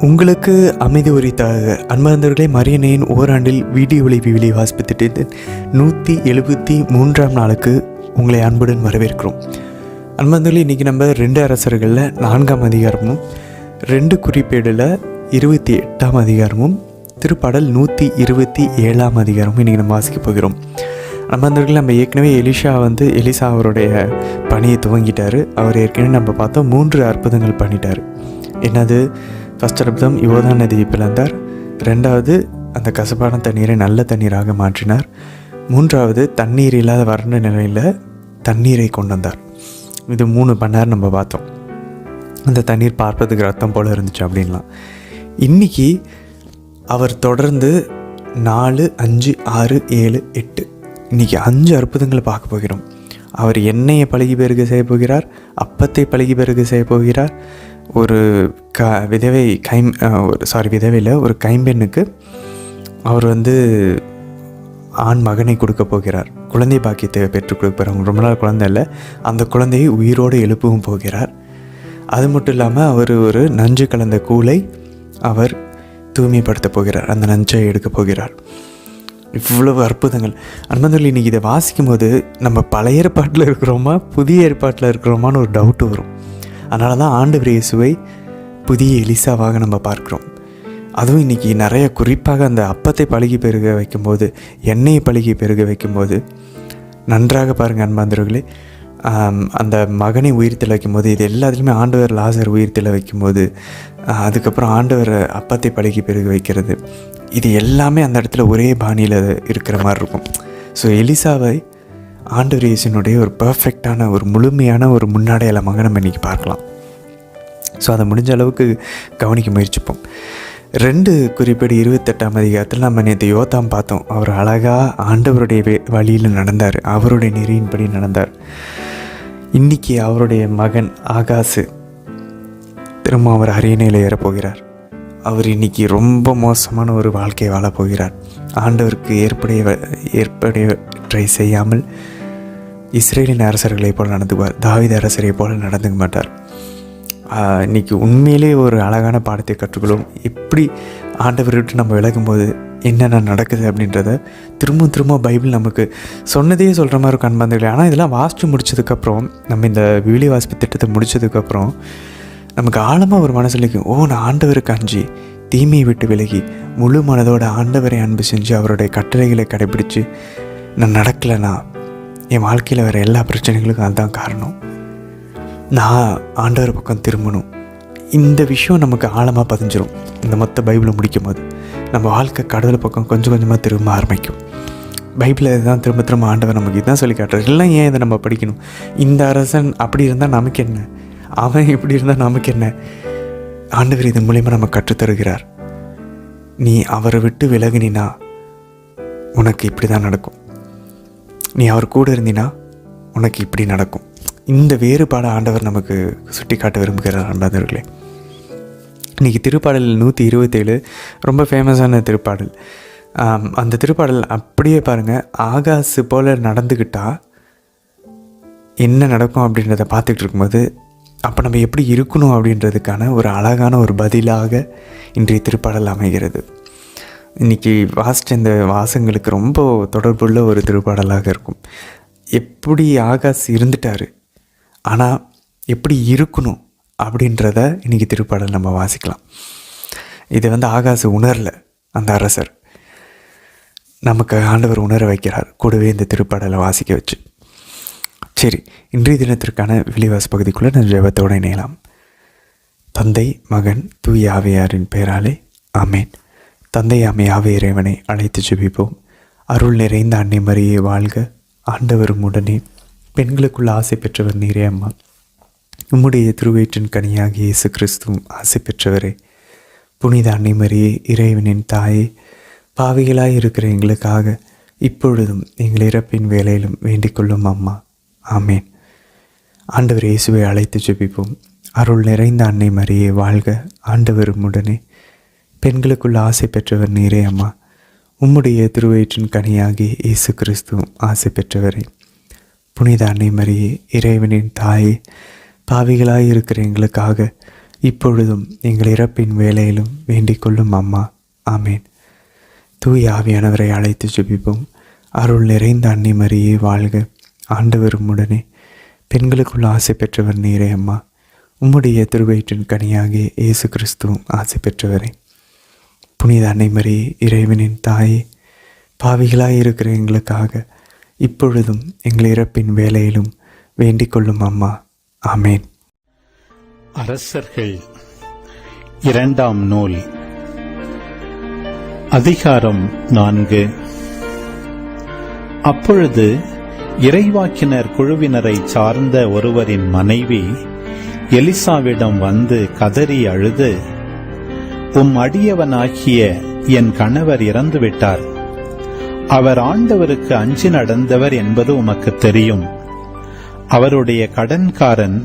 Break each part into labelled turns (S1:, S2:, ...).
S1: உங்களுக்கு அமைதி உரித்தாக அன்பார்ந்தவர்களே, மரியணையின் ஓராண்டில் வீடியோ விவிலி வாசிப்பித்திட்டத்தின் 173ஆம் நாளுக்கு உங்களை அன்புடன் வரவேற்கிறோம். அன்பார்ந்தவர்களே, இன்றைக்கி நம்ம 2 அரசர்களில் 4ஆம் அதிகாரமும் 2 குறிப்பேடில் 28ஆம் அதிகாரமும் திருப்பாடல் 127ஆம் அதிகாரமும் இன்றைக்கி நம்ம வாசிக்க போகிறோம். அன்பார்ந்தவர்களே, நம்ம ஏற்கனவே எலிசா அவருடைய பணியை துவங்கிட்டார். அவர் ஏற்கனவே நம்ம பார்த்தோம் 3 அற்புதங்கள் பண்ணிட்டார். என்னது? ஃபஸ்ட் அற்புதம், யோர்தான் நதியை பிளந்தார். 2வது, அந்த கசப்பான தண்ணீரை நல்ல தண்ணீராக மாற்றினார். 3வது, தண்ணீர் இல்லாத வறண்ட நிலையில் தண்ணீரை கொண்டு வந்தார். இது 3 பண்ணார் நம்ம பார்த்தோம். அந்த தண்ணீர் பார்ப்பதுக்கு ரத்தம் போல் இருந்துச்சு அப்படின்லாம். இன்றைக்கி அவர் தொடர்ந்து 4, 5, 6, 7, 8 இன்றைக்கி 5 அற்புதங்களை பார்க்க போகிறோம். அவர் எண்ணெயை பழகி பெருக செய்ய போகிறார், அப்பத்தை பழகி பெருக செய்ய போகிறார். ஒரு ஒரு கைம்பெண்ணுக்கு அவர் ஆண் மகனை கொடுக்க போகிறார். குழந்தை பாக்கியத்தை பெற்றுக் கொடுப்பார். அவங்க ரொம்ப நாள் குழந்தை இல்லை, அந்த குழந்தையை உயிரோடு எழுப்பவும் போகிறார். அது மட்டும் இல்லாமல் அவர் ஒரு நஞ்சு கலந்த கூளை அவர் தூய்மைப்படுத்த போகிறார். அந்த நஞ்சை எடுக்க போகிறார். இவ்வளவு அற்புதங்கள். அன்பந்தர்கள், இன்றைக்கி இதை வாசிக்கும் போது நம்ம பழைய ஏற்பாட்டில் இருக்கிறோமா புதிய ஏற்பாட்டில் இருக்கிறோமான்னு ஒரு டவுட்டு வரும். அதனால தான் ஆண்டவர் இயேசுவை புதிய எலிசாவாக நம்ம பார்க்குறோம். அதுவும் இன்றைக்கி நிறைய குறிப்பாக அந்த அப்பத்தை பழகி பெருக வைக்கும்போது, எண்ணெயை பழகி பெருக வைக்கும்போது நன்றாக பாருங்கள் அன்பாந்தவர்களே. அந்த மகனை உயிர்த்தெழ வைக்கும்போது, இது எல்லாத்துலேயுமே ஆண்டவர் லாசர் உயிர்த்தெழ வைக்கும்போது, அதுக்கப்புறம் ஆண்டவர் அப்பத்தை பழகி பெருக வைக்கிறது, இது எல்லாமே அந்த இடத்துல ஒரே பாணியில் இருக்கிற மாதிரி இருக்கும். ஸோ எலிசாவை ஆண்டவர் இயேசுனுடைய ஒரு பர்ஃபெக்டான ஒரு முழுமையான ஒரு முன்னாடையாளமாக நம்ம இன்றைக்கி பார்க்கலாம். ஸோ அதை முடிஞ்ச அளவுக்கு கவனிக்க முயற்சிப்போம். 2 குறிப்பேடு 28ஆம் அதிகாரத்தில் நம்ம நேற்று யோதாம் பார்த்தோம். அவர் அழகாக ஆண்டவருடைய வழியில் நடந்தார், அவருடைய நெறியின்படி நடந்தார். இன்றைக்கி அவருடைய மகன் ஆகாசு திரும்ப அவர் அரியணையில் ஏறப்போகிறார். அவர் இன்றைக்கி ரொம்ப மோசமான ஒரு வாழ்க்கையை வாழப்போகிறார். ஆண்டவருக்கு ஏற்படையவற்றை செய்யாமல் இஸ்ரேலின் அரசர்களை போல் நடந்துக்குவார். தாவீது அரசரை போல் நடந்துக்க மாட்டார். இன்றைக்கி உண்மையிலே ஒரு அழகான பாடத்தை கற்றுக்கொள்ளும். எப்படி ஆண்டவரை விட்டு நம்ம விலகும்போது என்னென்ன நடக்குது அப்படின்றத திரும்ப பைபிள் நமக்கு சொன்னதே சொல்கிற மாதிரி இருக்கும் அன்பார்ந்தவர்களே. ஆனால் இதெல்லாம் வாசித்து முடித்ததுக்கப்புறம், நம்ம இந்த விவிலிய வாசிப்பு திட்டத்தை முடித்ததுக்கப்புறம் நமக்கு ஆழமாக ஒரு மனசில் இருக்கும், நான் ஆண்டவருக்கு அஞ்சி தீமையை விட்டு விலகி முழு மனதோட ஆண்டவரை அன்பு செஞ்சு அவருடைய கட்டளைகளை கடைபிடித்து நான் நடக்கலைன்னா என் வாழ்க்கையில் வேறு எல்லா பிரச்சனைகளுக்கும் அதுதான் காரணம். நான் ஆண்டவர் பக்கம் திரும்பணும். இந்த விஷயம் நமக்கு ஆழமாக பதிஞ்சிடும். இந்த மொத்த பைபிளை முடிக்கும் போது நம்ம வாழ்க்கை கடவுள் பக்கம் கொஞ்சம் கொஞ்சமாக திரும்ப ஆரம்பிக்கும். பைபிளில் இதுதான் திரும்ப ஆண்டவர் நமக்கு இதுதான் சொல்லி காட்டுறாரு. எல்லாம் ஏன் இதை நம்ம படிக்கணும்? இந்த அரசன் அப்படி இருந்தால் நமக்கு என்ன, அவன் இப்படி இருந்தால் நமக்கு என்ன? ஆண்டவர் இதன் மூலிமா நம்ம கற்றுத்தருகிறார். நீ அவரை விட்டு விலகினா உனக்கு இப்படி தான் நடக்கும், நீ அவர் கூட இருந்தினா உனக்கு இப்படி நடக்கும். இந்த வேறுபாடு ஆண்டவர் நமக்கு சுட்டி காட்ட விரும்புகிறார் அன்பார்ந்தவர்களே. இன்றைக்கி திருப்பாடல் 127 ரொம்ப ஃபேமஸான திருப்பாடல். அந்த திருப்பாடல் அப்படியே பாருங்கள், ஆகாசு போல் நடந்துக்கிட்டால் என்ன நடக்கும் அப்படின்றத பார்த்துக்கிட்டு இருக்கும்போது, அப்போ நம்ம எப்படி இருக்கணும் அப்படின்றதுக்கான ஒரு அழகான ஒரு பதிலாக இன்றைய திருப்பாடல் அமைகிறது. இன்றைக்கி வாசித்த இந்த வாசங்களுக்கு ரொம்ப தொடர்புள்ள ஒரு திருப்பாடலாக இருக்கும். எப்படி ஆகாஷ் இருந்துட்டார், ஆனால் எப்படி இருக்கணும் அப்படின்றத இன்றைக்கி திருப்பாடல் நம்ம வாசிக்கலாம். இதை ஆகாஷ் உணரல, அந்த அரசர் நமக்கு ஆண்டவர் உணர வைக்கிறார் கூடவே இந்த திருப்பாடலை வாசிக்க வச்சு. சரி, இன்றைய தினத்திற்கான விவிலிய பகுதிக்குள்ளே நம்ம ஜெபத்தோடு இணையலாம். தந்தை, மகன், தூய ஆவியாரின் பெயராலே ஆமேன். தந்தை ஆவியாவே இறைவனை அழைத்து ஜெபிப்போம். அருள் நிறைந்த அன்னை மரியே வாழ்க, ஆண்டவரும் உடனே, பெண்களுக்குள்ள ஆசை பெற்றவர் நீரே அம்மா. உம்முடைய திருவயிற்றின் கனியாகிய இயேசு கிறிஸ்துவும் ஆசை பெற்றவரே. புனித அன்னை மரியே, இறைவனின் தாயே, பாவிகளாய் இருக்கிற எங்களுக்காக இப்பொழுதும் எங்கள் இறப்பின் வேலையிலும் வேண்டிக் கொள்ளும் அம்மா. ஆமேன். ஆண்டவர் இயேசுவை அழைத்து ஜெபிப்போம். அருள் நிறைந்த அன்னை மரியே வாழ்க, ஆண்டவரும் உடனே, பெண்களுக்குள்ள ஆசை பெற்றவர் நீரே அம்மா. உம்முடைய திருவயிற்றின் கனியாகிய இயேசு கிறிஸ்துவும் ஆசை பெற்றவரே. புனித அன்னை மரியே, இறைவனின் தாயே, பாவிகளாய் இருக்கிற எங்களுக்காக இப்பொழுதும் எங்கள் இறப்பின் வேளையிலும் வேண்டிக் கொள்ளும் அம்மா. ஆமேன். தூய ஆவியானவரை அழைத்து ஜெபிப்போம். அருள் நிறைந்த அன்னை மரியே வாழ்க. ஆண்டவர் உம்முடனே, பெண்களுக்குள் ஆசை பெற்றவர் நீரே அம்மா. உம்முடைய திருவயிற்றின் கனியாகிய இயேசு கிறிஸ்துவும் ஆசை பெற்றவரே. புனித அன்னை மரியே, இறைவனின் தாயே, பாவிகளாய் இருக்கிற எங்களுக்காக இப்பொழுதும் எங்கள் இறப்பின் வேளையிலும் வேண்டிக் கொள்ளும் அம்மா. ஆமேன்.
S2: அரசர்கள் 2ஆம் நூல், அதிகாரம் 4. அப்பொழுது இறைவாக்கினர் குழுவினரை சார்ந்த ஒருவரின் மனைவி எலிசாவிடம் வந்து கதறி அழுது, உம் அடியவனாகிய என் கணவர் இறந்துவிட்டார். அவர் ஆண்டவருக்கு அஞ்சி நடந்தவர் என்பது உமக்கு தெரியும். அவருடைய கடன்காரன்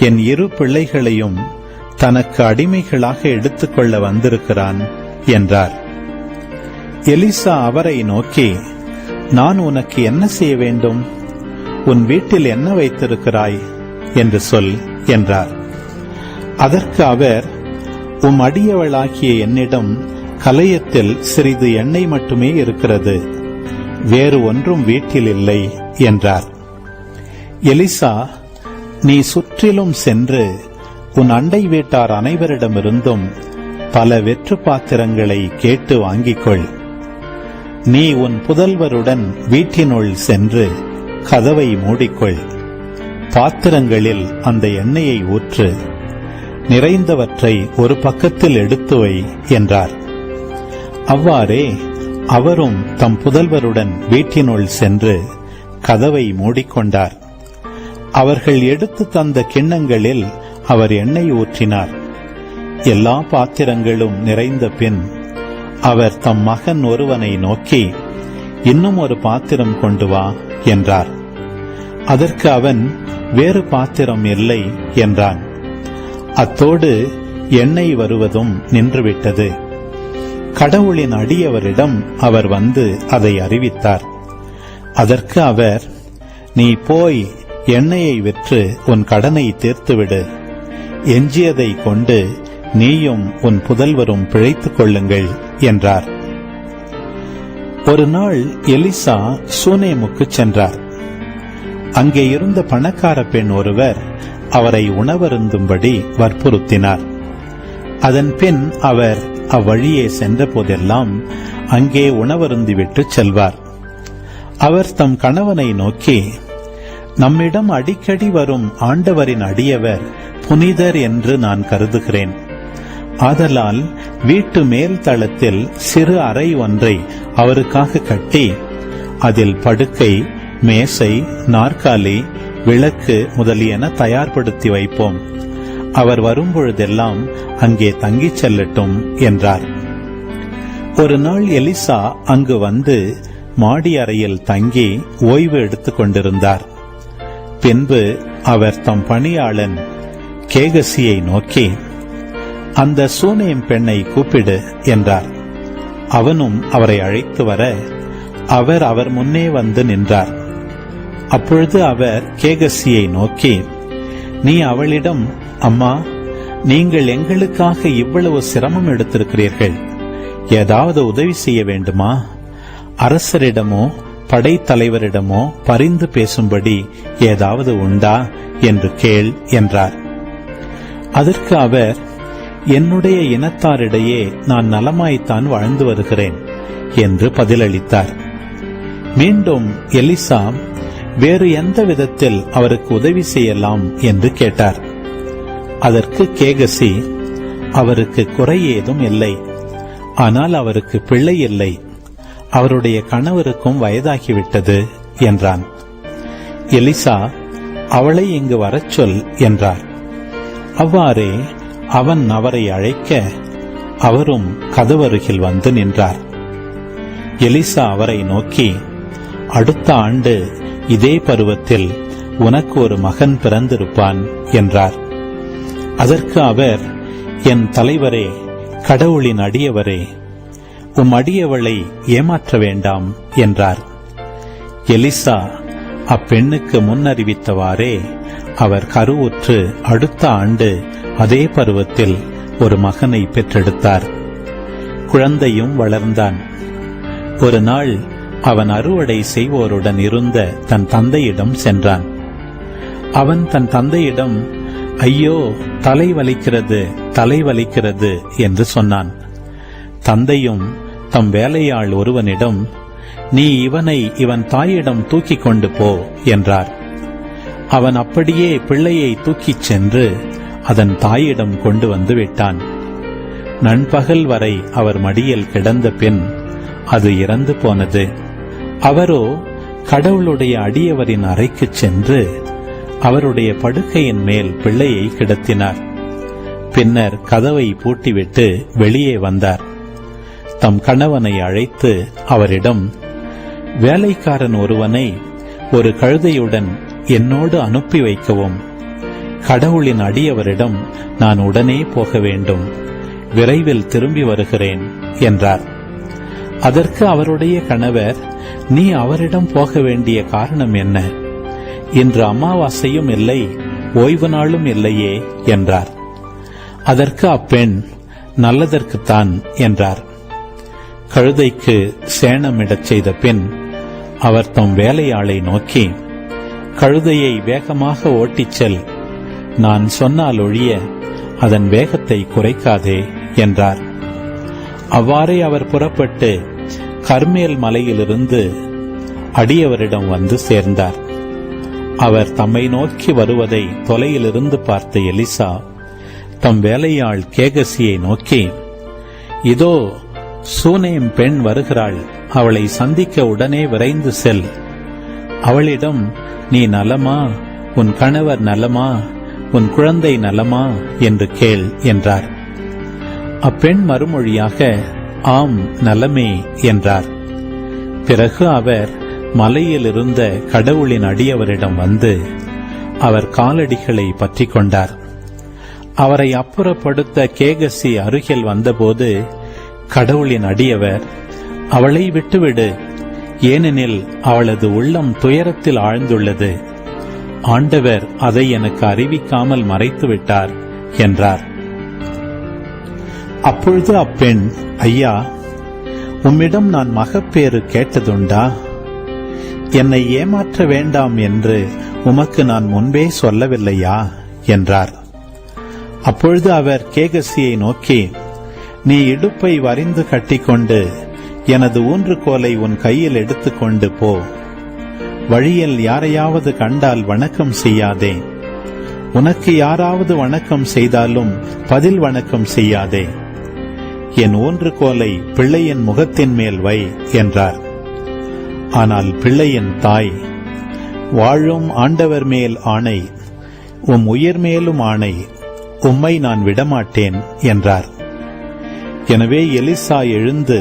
S2: என் 2 பிள்ளைகளையும் தனக்கு அடிமைகளாக எடுத்துக்கொள்ள வந்திருக்கிறான் என்றார். எலிசா அவரை நோக்கி, நான் உனக்கு என்ன செய்ய வேண்டும்? உன் வீட்டில் என்ன வைத்திருக்கிறாய் என்று சொல் என்றார். அதற்கு அவர், உம் அடியவளாகிய என்னிடம் கலயத்தில் சிறிது எண்ணெய் மட்டுமே இருக்கிறது, வேறு ஒன்றும் வீட்டில் இல்லை என்றார். எலிசா, நீ சுற்றிலும் சென்று உன் அண்டை வீட்டார் அனைவரிடமிருந்தும் பல வெற்று பாத்திரங்களை கேட்டு வாங்கிக்கொள். நீ உன் புதல்வருடன் வீட்டினுள் சென்று கதவை மூடிக்கொள். பாத்திரங்களில் அந்த எண்ணெயை ஊற்று, நிறைந்தவற்றை ஒரு பக்கத்தில் எடுத்து வை என்றார். அவ்வாறே அவரும் தம் புதல்வருடன் வீட்டினுள் சென்று கதவை மூடிக்கொண்டார். அவர்கள் எடுத்து தந்த கிண்ணங்களில் அவர் எண்ணெய் ஊற்றினார். எல்லா பாத்திரங்களும் நிறைந்த பின் அவர் தம் மகன் ஒருவனை நோக்கி, இன்னும் ஒரு பாத்திரம் கொண்டு வா என்றார். அதற்கு அவன், வேறு பாத்திரம் இல்லை என்றான். அத்தோடு எண்ணெய் வருவதும் நின்றுவிட்டது. கடவுளின் அடியவரிடம் அவர் வந்து அதை அறிவித்தார். அதற்கு அவர், நீ போய் எண்ணெயை விற்று உன் கடனை தீர்த்துவிடு. எஞ்சியதை கொண்டு நீயும் உன் புதல்வரும் பிழைத்துக் கொள்ளுங்கள் என்றார். ஒரு நாள் எலிசா சூனேமுக்கு சென்றார். அங்கே இருந்த பணக்கார பெண் ஒருவர் அவரை உணவருந்தும்படி வற்புறுத்தினார். அதன் பின் அவர் அவ்வழியே சென்ற போதெல்லாம் அங்கே உணவருந்திவிட்டு செல்வார். அவர் தம் கணவனை நோக்கி, நம்மிடம் அடிக்கடி வரும் ஆண்டவரின் அடியவர் புனிதர் என்று நான் கருதுகிறேன். ஆதலால் வீட்டு மேல் தளத்தில் சிறு அறை ஒன்றை அவருக்காக கட்டி அதில் படுக்கை, மேசை, நாற்காலி, விளக்கு முதலியன தயார்படுத்தி வைப்போம். அவர் வரும்பொழுதெல்லாம் அங்கே தங்கிச் செல்லட்டும் என்றார். ஒரு நாள் எலிசா அங்கு வந்து மாடி அறையில் தங்கி ஓய்வு எடுத்துக் கொண்டிருந்தார். பின்பு அவர் தம் பணியாளன் கேகசியை நோக்கி, அந்த சூனேம் பெண்ணை கூப்பிடு என்றார். அவனும் அவரை அழைத்து வர அவர் முன்னே வந்து நின்றார். அப்பொழுது அவர் கேகசியை நோக்கி, நீ அவளிடம், அம்மா, நீங்கள் எங்களுக்காக இவ்வளவு சிரமம் எடுத்திருக்கிறீர்கள், ஏதாவது உதவி செய்ய வேண்டுமா? அரசரிடமோ படைத்தலைவரிடமோ பரிந்து பேசும்படி ஏதாவது உண்டா என்று கேள் என்றார். அதற்கு அவர், என்னுடைய இனத்தாரிடையே நான் நலமாய்த்தான் வாழ்ந்து வருகிறேன் என்று பதிலளித்தார். மீண்டும் எலிசா வேறு எந்த விதத்தில் அவருக்கு உதவி செய்யலாம் என்று கேட்டார். அதற்கு கேகசி, அவருக்கு குறை ஏதும் இல்லை, ஆனால் அவருக்கு பிள்ளை இல்லை, அவருடைய கணவருக்கும் வயதாகிவிட்டது என்றான். எலிசா, அவளை இங்கு வரச் சொல் என்றார். அவ்வாறே அவன் அவரை அழைக்க அவரும் கதவருகில் வந்து நின்றார். எலிசா அவரை நோக்கி, அடுத்த ஆண்டு இதே பருவத்தில் உனக்கு ஒரு மகன் பிறந்திருப்பான் என்றார். அதற்கு அவர், என் தலைவரே, கடவுளின் அடியவரே, உம் அடியவளை ஏமாற்ற வேண்டாம் என்றார். எலிசா அப்பெண்ணுக்கு முன்னறிவித்தவாறே அவர் கருவுற்று அடுத்த ஆண்டு அதே பருவத்தில் ஒரு மகனை பெற்றெடுத்தார். குழந்தையும் வளர்ந்தான். ஒரு நாள் அவன் அறுவடை செய்வோருடன் இருந்த தன் தந்தையிடம் சென்றான். அவன் தன் தந்தையிடம், ஐயோ, தலை வலிக்கிறது, தலை வலிக்கிறது என்று சொன்னான். தந்தையும் தம் வேலையாள் ஒருவனிடம், நீ இவனை இவன் தாயிடம் தூக்கிக் கொண்டு போ என்றார். அவன் அப்படியே பிள்ளையை தூக்கிச் சென்று அதன் தாயிடம் கொண்டு வந்து விட்டான். நண்பகல் வரை அவர் மடியில் கிடந்த பின் அது இறந்து போனது. அவரோ கடவுளுடைய அடியவரின் அறைக்குச் சென்று அவருடைய படுக்கையின் மேல் பிள்ளையை கிடத்தினார். பின்னர் கதவை பூட்டிவிட்டு வெளியே வந்தார். தம் கணவனை அழைத்து அவரிடம், வேலைக்காரன் ஒருவனை ஒரு கழுதையுடன் என்னோடு அனுப்பி வைக்கவும். கடவுளின் அடியவரிடம் நான் உடனே போக வேண்டும். விரைவில் திரும்பி வருகிறேன் என்றார். அதற்கு அவருடைய கணவர், நீ அவரிடம் போக வேண்டிய காரணம் என்ன? இன்று அமாவாசையும் இல்லை, ஓய்வு நாளும் இல்லையே என்றார். அதற்கு அப்பெண், நல்லதற்குத்தான் என்றார். கழுதைக்கு சேணமிடச் செய்த பின் அவர் தம் வேலையாளை நோக்கி, கழுதையை வேகமாக ஓட்டிச் செல், நான் சொன்னால் ஒழிய அதன் வேகத்தை குறைக்காதே என்றார். அவ்வாறே அவர் புறப்பட்டு கர்மேல் மலையிலிருந்து அடியவரிடம் வந்து சேர்ந்தார். அவர் தம்மை நோக்கி வருவதை தொலையிலிருந்து பார்த்த எலிசா தம் வேலையாள் கேகசியை நோக்கி, இதோ சூனேம் பெண் வருகிறாள், அவளை சந்திக்க உடனே விரைந்து செல். அவளிடம், நீ நலமா, உன் கணவர் நலமா, உன் குழந்தை நலமா என்று கேள் என்றார். அப்பெண் மறுமொழியாக, ஆம், நலமே என்றார். பிறகு அவர் மலையில் இருந்த கடவுளின் அடியவரிடம் வந்து அவர் காலடிகளை பற்றி கொண்டார். அவரை அப்புறப்படுத்த கேகசி அருகில் வந்தபோது கடவுளின் அடியவர், அவளை விட்டுவிடு, ஏனெனில் அவளது உள்ளம் துயரத்தில் ஆழ்ந்துள்ளது. ஆண்டவர் அதை எனக்கு அறிவிக்காமல் மறைத்துவிட்டார் என்றார். அப்பொழுது அப்பெண், ஐயா, உம்மிடம் நான் மகப்பேறு கேட்டதுண்டா? என்னை ஏமாற்ற வேண்டாம் என்று உமக்கு நான் முன்பே சொல்லவில்லையா என்றார். அப்பொழுது அவர் கேகசியை நோக்கி, நீ இடுப்பை வரிந்து கட்டிக்கொண்டு எனது ஊன்றுகோலை உன் கையில் எடுத்துக்கொண்டு போ. வழியில் யாரையாவது கண்டால் வணக்கம் செய்யாதே. உனக்கு யாராவது வணக்கம் செய்தாலும் பதில் வணக்கம் செய்யாதே. என் ஊன்றுகோலை பிள்ளையின் முகத்தின் மேல் வை என்றார். ஆனால் பிள்ளையின் தாய், வாழும் ஆண்டவர் மேல் ஆணை, உம் உயிர் மேலும் ஆணை, உம்மை நான் விடமாட்டேன் என்றார். எனவே எலிசா எழுந்து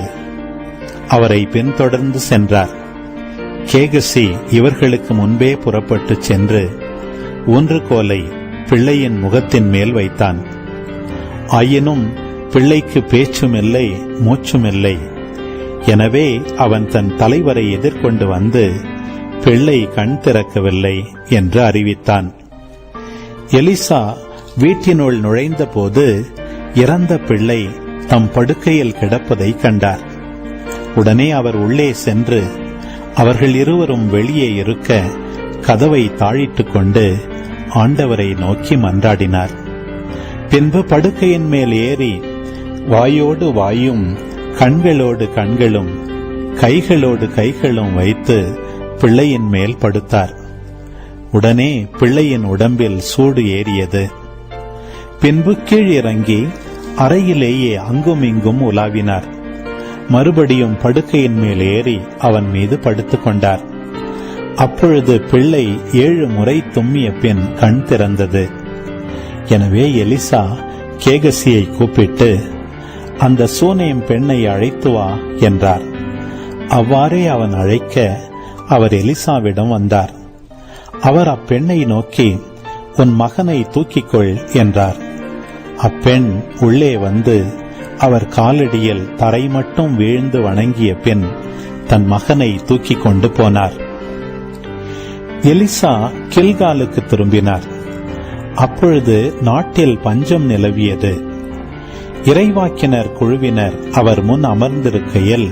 S2: அவரை பின்தொடர்ந்து சென்றார். கேகசி இவர்களுக்கு முன்பே புறப்பட்டு சென்று ஊன்றுகோலை பிள்ளையின் முகத்தின் மேல் வைத்தான். ஆயினும் பிள்ளைக்கு பேச்சும் இல்லை, மூச்சும் இல்லை. எனவே அவன் தன் தலைவரை எதிர்கொண்டு வந்து பிள்ளை கண் திறக்கவில்லை என்று அறிவித்தான். எலிசா வீட்டினுள் நுழைந்த போது இறந்த பிள்ளை தம் படுக்கையில் கிடப்பதை கண்டார். உடனே அவர் உள்ளே சென்று அவர்கள் இருவரும் வெளியே இருக்க கதவை தாழிட்டுக் கொண்டு ஆண்டவரை நோக்கி மன்றாடினார். பின்பு படுக்கையின் மேல் ஏறி வாயோடு வாயும், கண்களோடு கண்களும், கைகளோடு கைகளும் வைத்து பிள்ளையின் மேல் படுத்தார். உடனே பிள்ளையின் உடம்பில் சூடு ஏறியது. பின்பு கீழிறங்கி அறையிலேயே அங்கும் இங்கும் உலாவினார். மறுபடியும் படுக்கையின் மேல் ஏறி அவன் மீது படுத்துக் கொண்டார். அப்பொழுது பிள்ளை 7 முறை தும்மிய பின் கண் திறந்தது. எனவே எலிசா கேகசியை கூப்பிட்டு, அந்த சூனேம் பெண்ணை அழைத்து வா என்றார். அவ்வாறே அவன் அழைக்க அவர் எலிசாவிடம் வந்தார். அவர் அப்பெண்ணை நோக்கி, உன் மகனை தூக்கிக்கொள் என்றார். அப்பெண் உள்ளே வந்து அவர் காலடியில் தரை மட்டும் வீழ்ந்து வணங்கிய பின் தன் மகனை தூக்கிக் கொண்டு போனார். எலிசா கில்காலுக்கு திரும்பினார். அப்பொழுது நாட்டில் பஞ்சம் நிலவியது. இறைவாக்கினர் குழுவினர் அவர் முன் அமர்ந்திருக்கையில்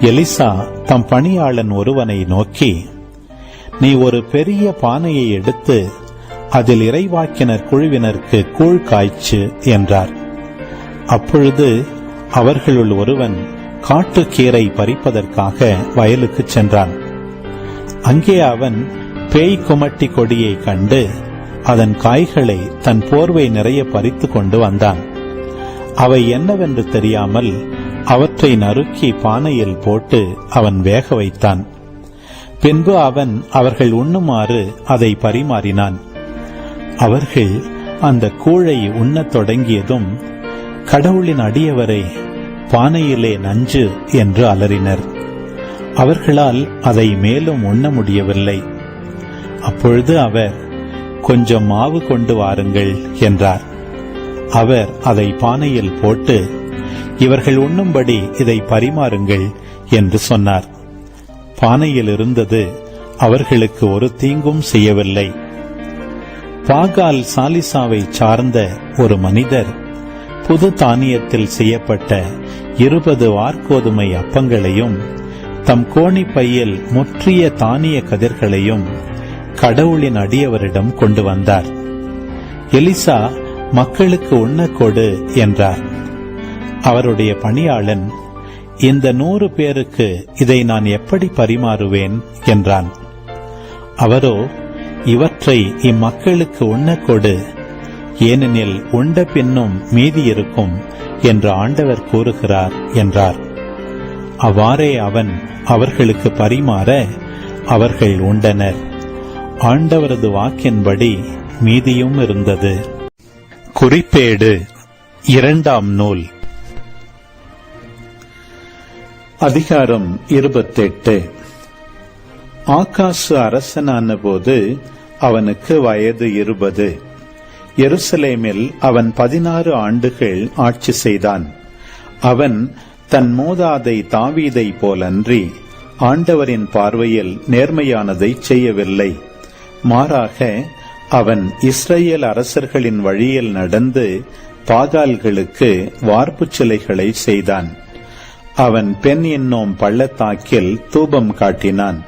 S2: எலிசா தம் பணியாளன் ஒருவனை நோக்கி, நீ ஒரு பெரிய பானையை எடுத்து அதில் இறைவாக்கினர் குழுவினருக்கு கூழ் காய்ச்சு என்றார். அப்பொழுது அவர்களுள் ஒருவன் காட்டுக்கீரை பறிப்பதற்காக வயலுக்கு சென்றான். அங்கே அவன் பேய் குமட்டி கொடியை கண்டு அதன் காய்களை தன் போர்வை நிறைய பறித்து கொண்டு வந்தான். அவை என்னவென்று தெரியாமல் அவற்றை நறுக்கி பானையில் போட்டு அவன் வேக வைத்தான். பின்பு அவன் அவர்கள் உண்ணுமாறு அதை பரிமாறினான். அவர்கள் அந்த கூழை உண்ணத் தொடங்கியதும், கடவுளின் அடியவரை, பானையிலே நஞ்சு என்று அலறினர். அவர்களால் அதை மேலும் உண்ண முடியவில்லை. அப்பொழுது அவர், கொஞ்சம் மாவு கொண்டு வாருங்கள் என்றார். அவர் அதை பானையில் போட்டு, இவர்கள் உண்ணும்படி இதை பரிமாறுங்கள் என்று சொன்னார். பானையில் இருந்தது அவர்களுக்கு ஒரு தீங்கும் செய்யவில்லை. பாகால் சாலிசாவை சார்ந்த ஒரு மனிதர் புது தானியத்தில் செய்யப்பட்ட 20 வார்கோதுமை அப்பங்களையும் தம் கோணி பையில் முற்றிய தானிய கதிர்களையும் கடவுளின் அடியவரிடம் கொண்டு வந்தார். எலிசா மக்களுக்கு உண்ணக்கொடு என்றார். அவருடைய பணியாளன், இந்த 100 பேருக்கு இதை நான் எப்படி பரிமாறுவேன் என்றான். அவரோ, இவற்றை இம்மக்களுக்கு உண்ணக்கொடு, ஏனெனில் உண்ட பின்னும் மீதி இருக்கும் என்று ஆண்டவர் கூறுகிறார் என்றார். அவ்வாறே அவன் அவர்களுக்கு பரிமாற அவர்கள் உண்டனர். ஆண்டவரது வாக்கின்படி மீதியும் இருந்தது. குறிப்பேடு 2ஆம் நூல், அதிகாரம் 28. ஆகாசு அரசனான போது அவனுக்கு வயது 20. எருசலேமில் அவன் 16 ஆண்டுகள் ஆட்சி செய்தான். அவன் தன் மூதாதை தாவீதை போலன்றி ஆண்டவரின் பார்வையில் நேர்மையானதை செய்யவில்லை. மாறாக அவன் இஸ்ரேல் அரசர்களின் வழியில் நடந்து பாகால்களுக்கு வார்ப்பு சிலைகளை செய்தான். அவன் பெண் என்னும் பள்ளத்தாக்கில் தூபம் காட்டினான்.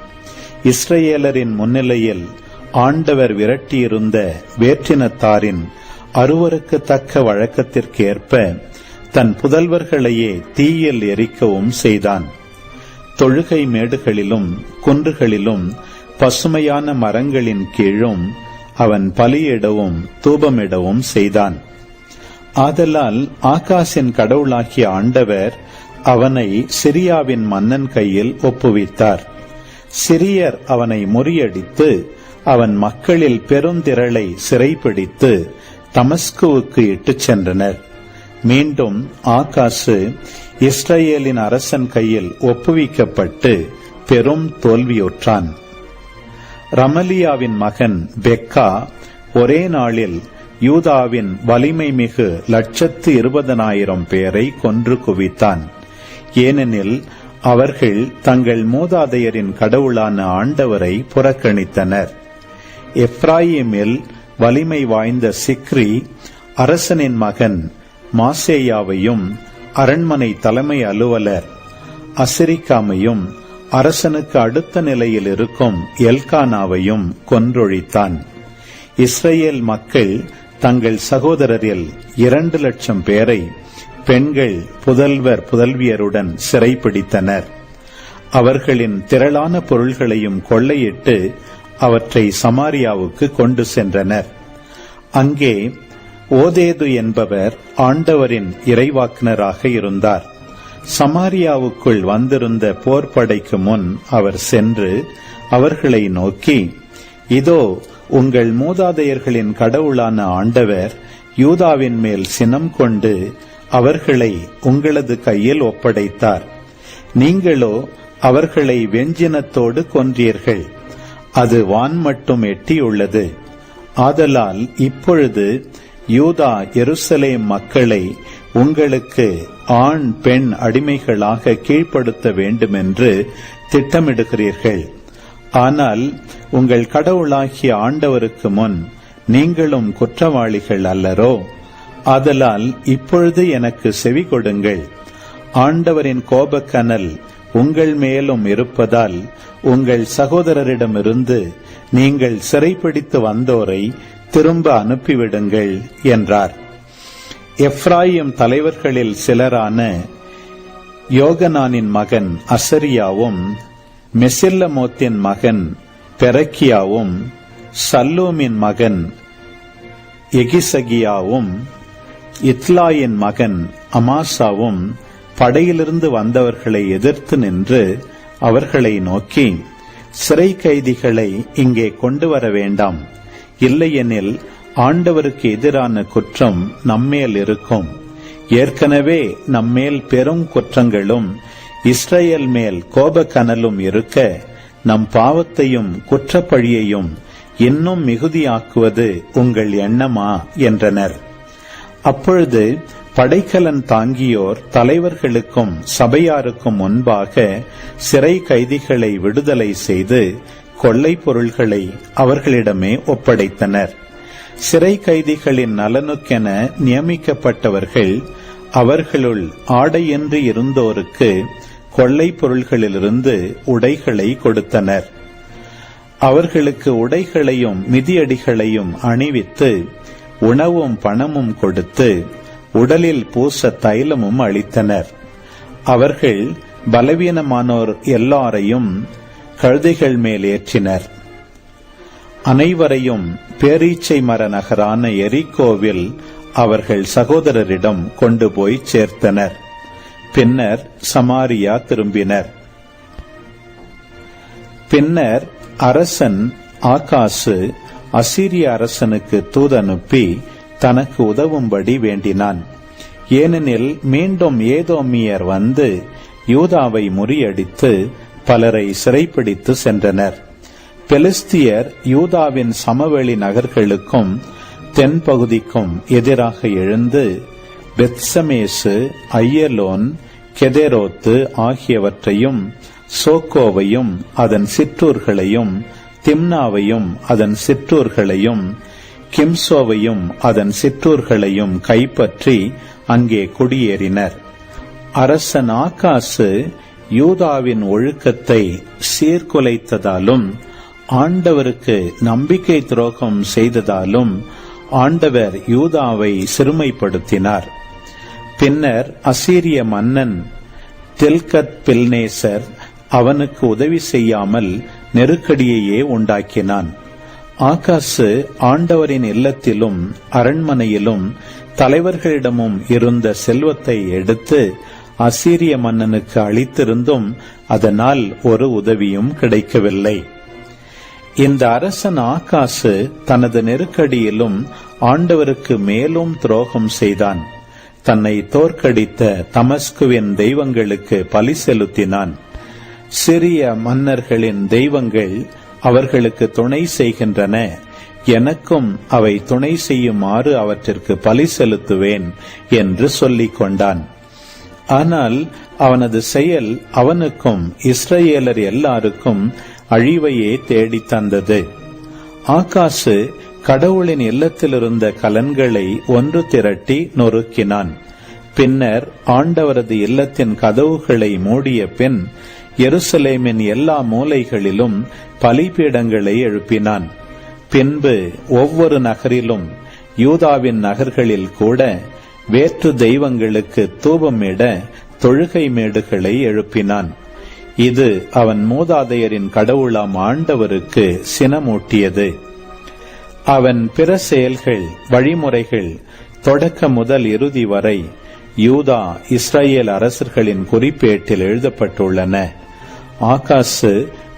S2: இஸ்ரேலரின் முன்னிலையில் ஆண்டவர் விரட்டியிருந்த வேற்றினத்தாரின் அருவருக்கத்தக்க வழக்கத்திற்கேற்ப தன் புதல்வர்களையே தீயில் எரிக்கவும் செய்தான். தொழுகை மேடுகளிலும் குன்றுகளிலும் பசுமையான மரங்களின் கீழும் அவன் பலியிடவும் தூபமிடவும் செய்தான். ஆதலால் ஆகாசின் கடவுளாகிய ஆண்டவர் அவனை சிரியாவின் மன்னன் கையில் ஒப்புவித்தார். சிரியர் அவனை முறியடித்து அவன் மக்களில் பெருந்திரளை சிறைப்பிடித்து தமஸ்குவுக்கு இட்டுச் சென்றனர். மீண்டும் ஆகாசு இஸ்ரேலின் அரசன் கையில் ஒப்புவிக்கப்பட்டு பெரும் தோல்வியுற்றான். ரமலியாவின் மகன் பெக்கா ஒரே நாளில் யூதாவின் வலிமை மிகு 120,000 பேரை கொன்று குவித்தான். ஏனெனில் அவர்கள் தங்கள் மூதாதையரின் கடவுளான ஆண்டவரை புறக்கணித்தனர். எப்ராயிமில் வலிமை வாய்ந்த சிக்ரி அரசனின் மகன் மாசேயாவையும் அரண்மனை தலைமை அலுவலர் அசிரிக்காமையும் அரசனுக்கு அடுத்த நிலையில் இருக்கும் எல்கானாவையும் கொன்றொழித்தான். இஸ்ரேல் மக்கள் தங்கள் சகோதரரில் 2,00,000 பேரை பெண்கள் புதல்வர் புதல்வியருடன் சிறைப்பிடித்தனர். அவர்களின் திரளான பொருள்களையும் கொள்ளையிட்டு அவற்றை சமாரியாவுக்கு கொண்டு சென்றனர். அங்கே ஓதேது என்பவர் ஆண்டவரின் இறைவாக்கினராக இருந்தார். சமாரியாவுக்குள் வந்திருந்த போர்படைக்கு முன் அவர் சென்று அவர்களை நோக்கி, இதோ உங்கள் மூதாதையர்களின் கடவுளான ஆண்டவர் யூதாவின் மேல் சினம் கொண்டு அவர்களை உங்களது கையில் ஒப்படைத்தார். நீங்களோ அவர்களை வெஞ்சினத்தோடு கொன்றீர்கள். அது வான் மட்டும் எட்டியுள்ளது. ஆதலால் இப்பொழுது யூதா எருசலேம் மக்களை உங்களுக்கு ஆண் பெண் அடிமைகளாக கீழ்ப்படுத்த வேண்டுமென்று திட்டமிடுகிறீர்கள். ஆனால் உங்கள் கடவுளாகிய ஆண்டவருக்கு முன் நீங்களும் குற்றவாளிகள் அல்லரோ? ஆதலால் இப்பொழுது எனக்கு செவி கொடுங்கள். ஆண்டவரின் கோபக்கனல் உங்கள் மேலும் இருப்பதால் உங்கள் சகோதரரிடமிருந்து நீங்கள் சிறைப்பிடித்து வந்தோரை திரும்ப அனுப்பிவிடுங்கள் என்றார். எப்ராயிம் தலைவர்களில் சிலரான யோகனானின் மகன் அசரியாவும், மெசில்லமோத்தின் மகன் பெரக்கியாவும், சல்லூமின் மகன் எகிசகியாவும், இத்லாயின் மகன் அமாசாவும் படையிலிருந்து வந்தவர்களை எதிர்த்து நின்று அவர்களை நோக்கி, சிறை கைதிகளை இங்கே கொண்டு வர வேண்டாம், இல்லையெனில் ஆண்டவருக்கு எதிரான குற்றம் நம்மேல் இருக்கும். ஏற்கனவே நம்மேல் பெரும் குற்றங்களும் இஸ்ரேல் மேல் கோபக்கனலும் இருக்க நம் பாவத்தையும் குற்றப்பழியையும் இன்னும் மிகுதியாக்குவது உங்கள் எண்ணமா என்றனர். அப்பொழுது படைக்கலன் தாங்கியோர் தலைவர்களுக்கும் சபையாருக்கும் முன்பாக சிறை கைதிகளை விடுதலை செய்து கொள்ளை பொருள்களை அவர்களிடமே ஒப்படைத்தனர். சிறை கைதிகளின் நலனுக்கென நியமிக்கப்பட்டவர்கள் அவர்களுள் ஆடையின்றி இருந்தோருக்கு கொள்ளை பொருள்களிலிருந்து உடைகளை கொடுத்தனர். அவர்களுக்கு உடைகளையும் மிதியடிகளையும் அணிவித்து உணவும் பணமும் கொடுத்து உடலில் பூச தைலமும் அளித்தனர். அவர்கள் பலவீனமானோர் எல்லாரையும் கழுதைகள் மேல் ஏற்றினர். அனைவரையும் பேரீச்சை மர நகரான எரிகோவில் அவர்கள் சகோதரரிடம் கொண்டு போய் சேர்த்தனர். பின்னர் சமாரியா திரும்பினர். பின்னர் அரசன் ஆகாசு அசீரிய அரசனுக்கு தூதனுப்பி தனக்கு உதவும்படி வேண்டினான். ஏனெனில் மீண்டும் ஏதோமியர் வந்து யூதாவை முறியடித்து பலரை சிறைப்பிடித்து சென்றனர். பெலிஸ்தியர் யூதாவின் சமவெளி நகர்களுக்கும் தென்பகுதிக்கும் எதிராக எழுந்து பெத்சமேசு, அய்யலோன், கெதெரோத்து ஆகியவற்றையும், சோக்கோவையும் அதன் சிற்றூர்களையும், திம்னாவையும் அதன் சிற்றூர்களையும், கிம்சோவையும் அதன் சிற்றூர்களையும் கைப்பற்றி அங்கே குடியேறினர். அரசன் ஆகாசு யூதாவின் ஒழுக்கத்தை சீர்குலைத்ததாலும் ஆண்டவருக்கு நம்பிக்கை துரோகம் செய்ததாலும் ஆண்டவர் யூதாவை சிறுமைப்படுத்தினார். பின்னர் அசீரிய மன்னன் தில்கத் பில்நேசர் அவனுக்கு உதவி செய்யாமல் நெருக்கடியையே உண்டாக்கினான். ஆகாசு ஆண்டவரின் இல்லத்திலும் அரண்மனையிலும் தலைவர்களிடமும் இருந்த செல்வத்தை எடுத்து அசீரிய மன்னனுக்கு அளித்திருந்தும் அதனால் ஒரு உதவியும் கிடைக்கவில்லை. இந்த அரசன் ஆகாசு தனது நெருக்கடியிலும் ஆண்டவருக்கு மேலும் துரோகம் செய்தான். தன்னை தோற்கடித்த தமஸ்குவின் தெய்வங்களுக்கு பலி செலுத்தினான். சிறிய மன்னர்களின் தெய்வங்கள் அவர்களுக்கு துணை செய்கின்றன, எனக்கும் அவை துணை செய்யுமாறு அவற்றிற்கு பலி செலுத்துவேன் என்று சொல்லிக் கொண்டான். ஆனால் அவனது செயல் அவனுக்கும் இஸ்ரவேலர் எல்லாருக்கும் அழிவையே தேடி தந்தது. ஆகாசு கடவுளின் இல்லத்திலிருந்த கலன்களை ஒன்று திரட்டி நொறுக்கினான். பின்னர் ஆண்டவரது இல்லத்தின் கதவுகளை மூடிய பின் எருசலேமின் எல்லா மூலைகளிலும் பலிபீடங்களை எழுப்பினான். பின்பு ஒவ்வொரு நகரிலும் யூதாவின் நகர்களில் கூட வேற்று தெய்வங்களுக்கு தூபமிட தொழுகை மேடுகளை எழுப்பினான். இது அவன் மூதாதையரின் கடவுளாம் ஆண்டவருக்கு சினமூட்டியது. அவன் பிற செயல்கள், வழிமுறைகள் தொடக்க முதல் இறுதி வரை யூதா இஸ்ரேல் அரசர்களின் குறிப்பேட்டில் எழுதப்பட்டுள்ளன. ஆகாசு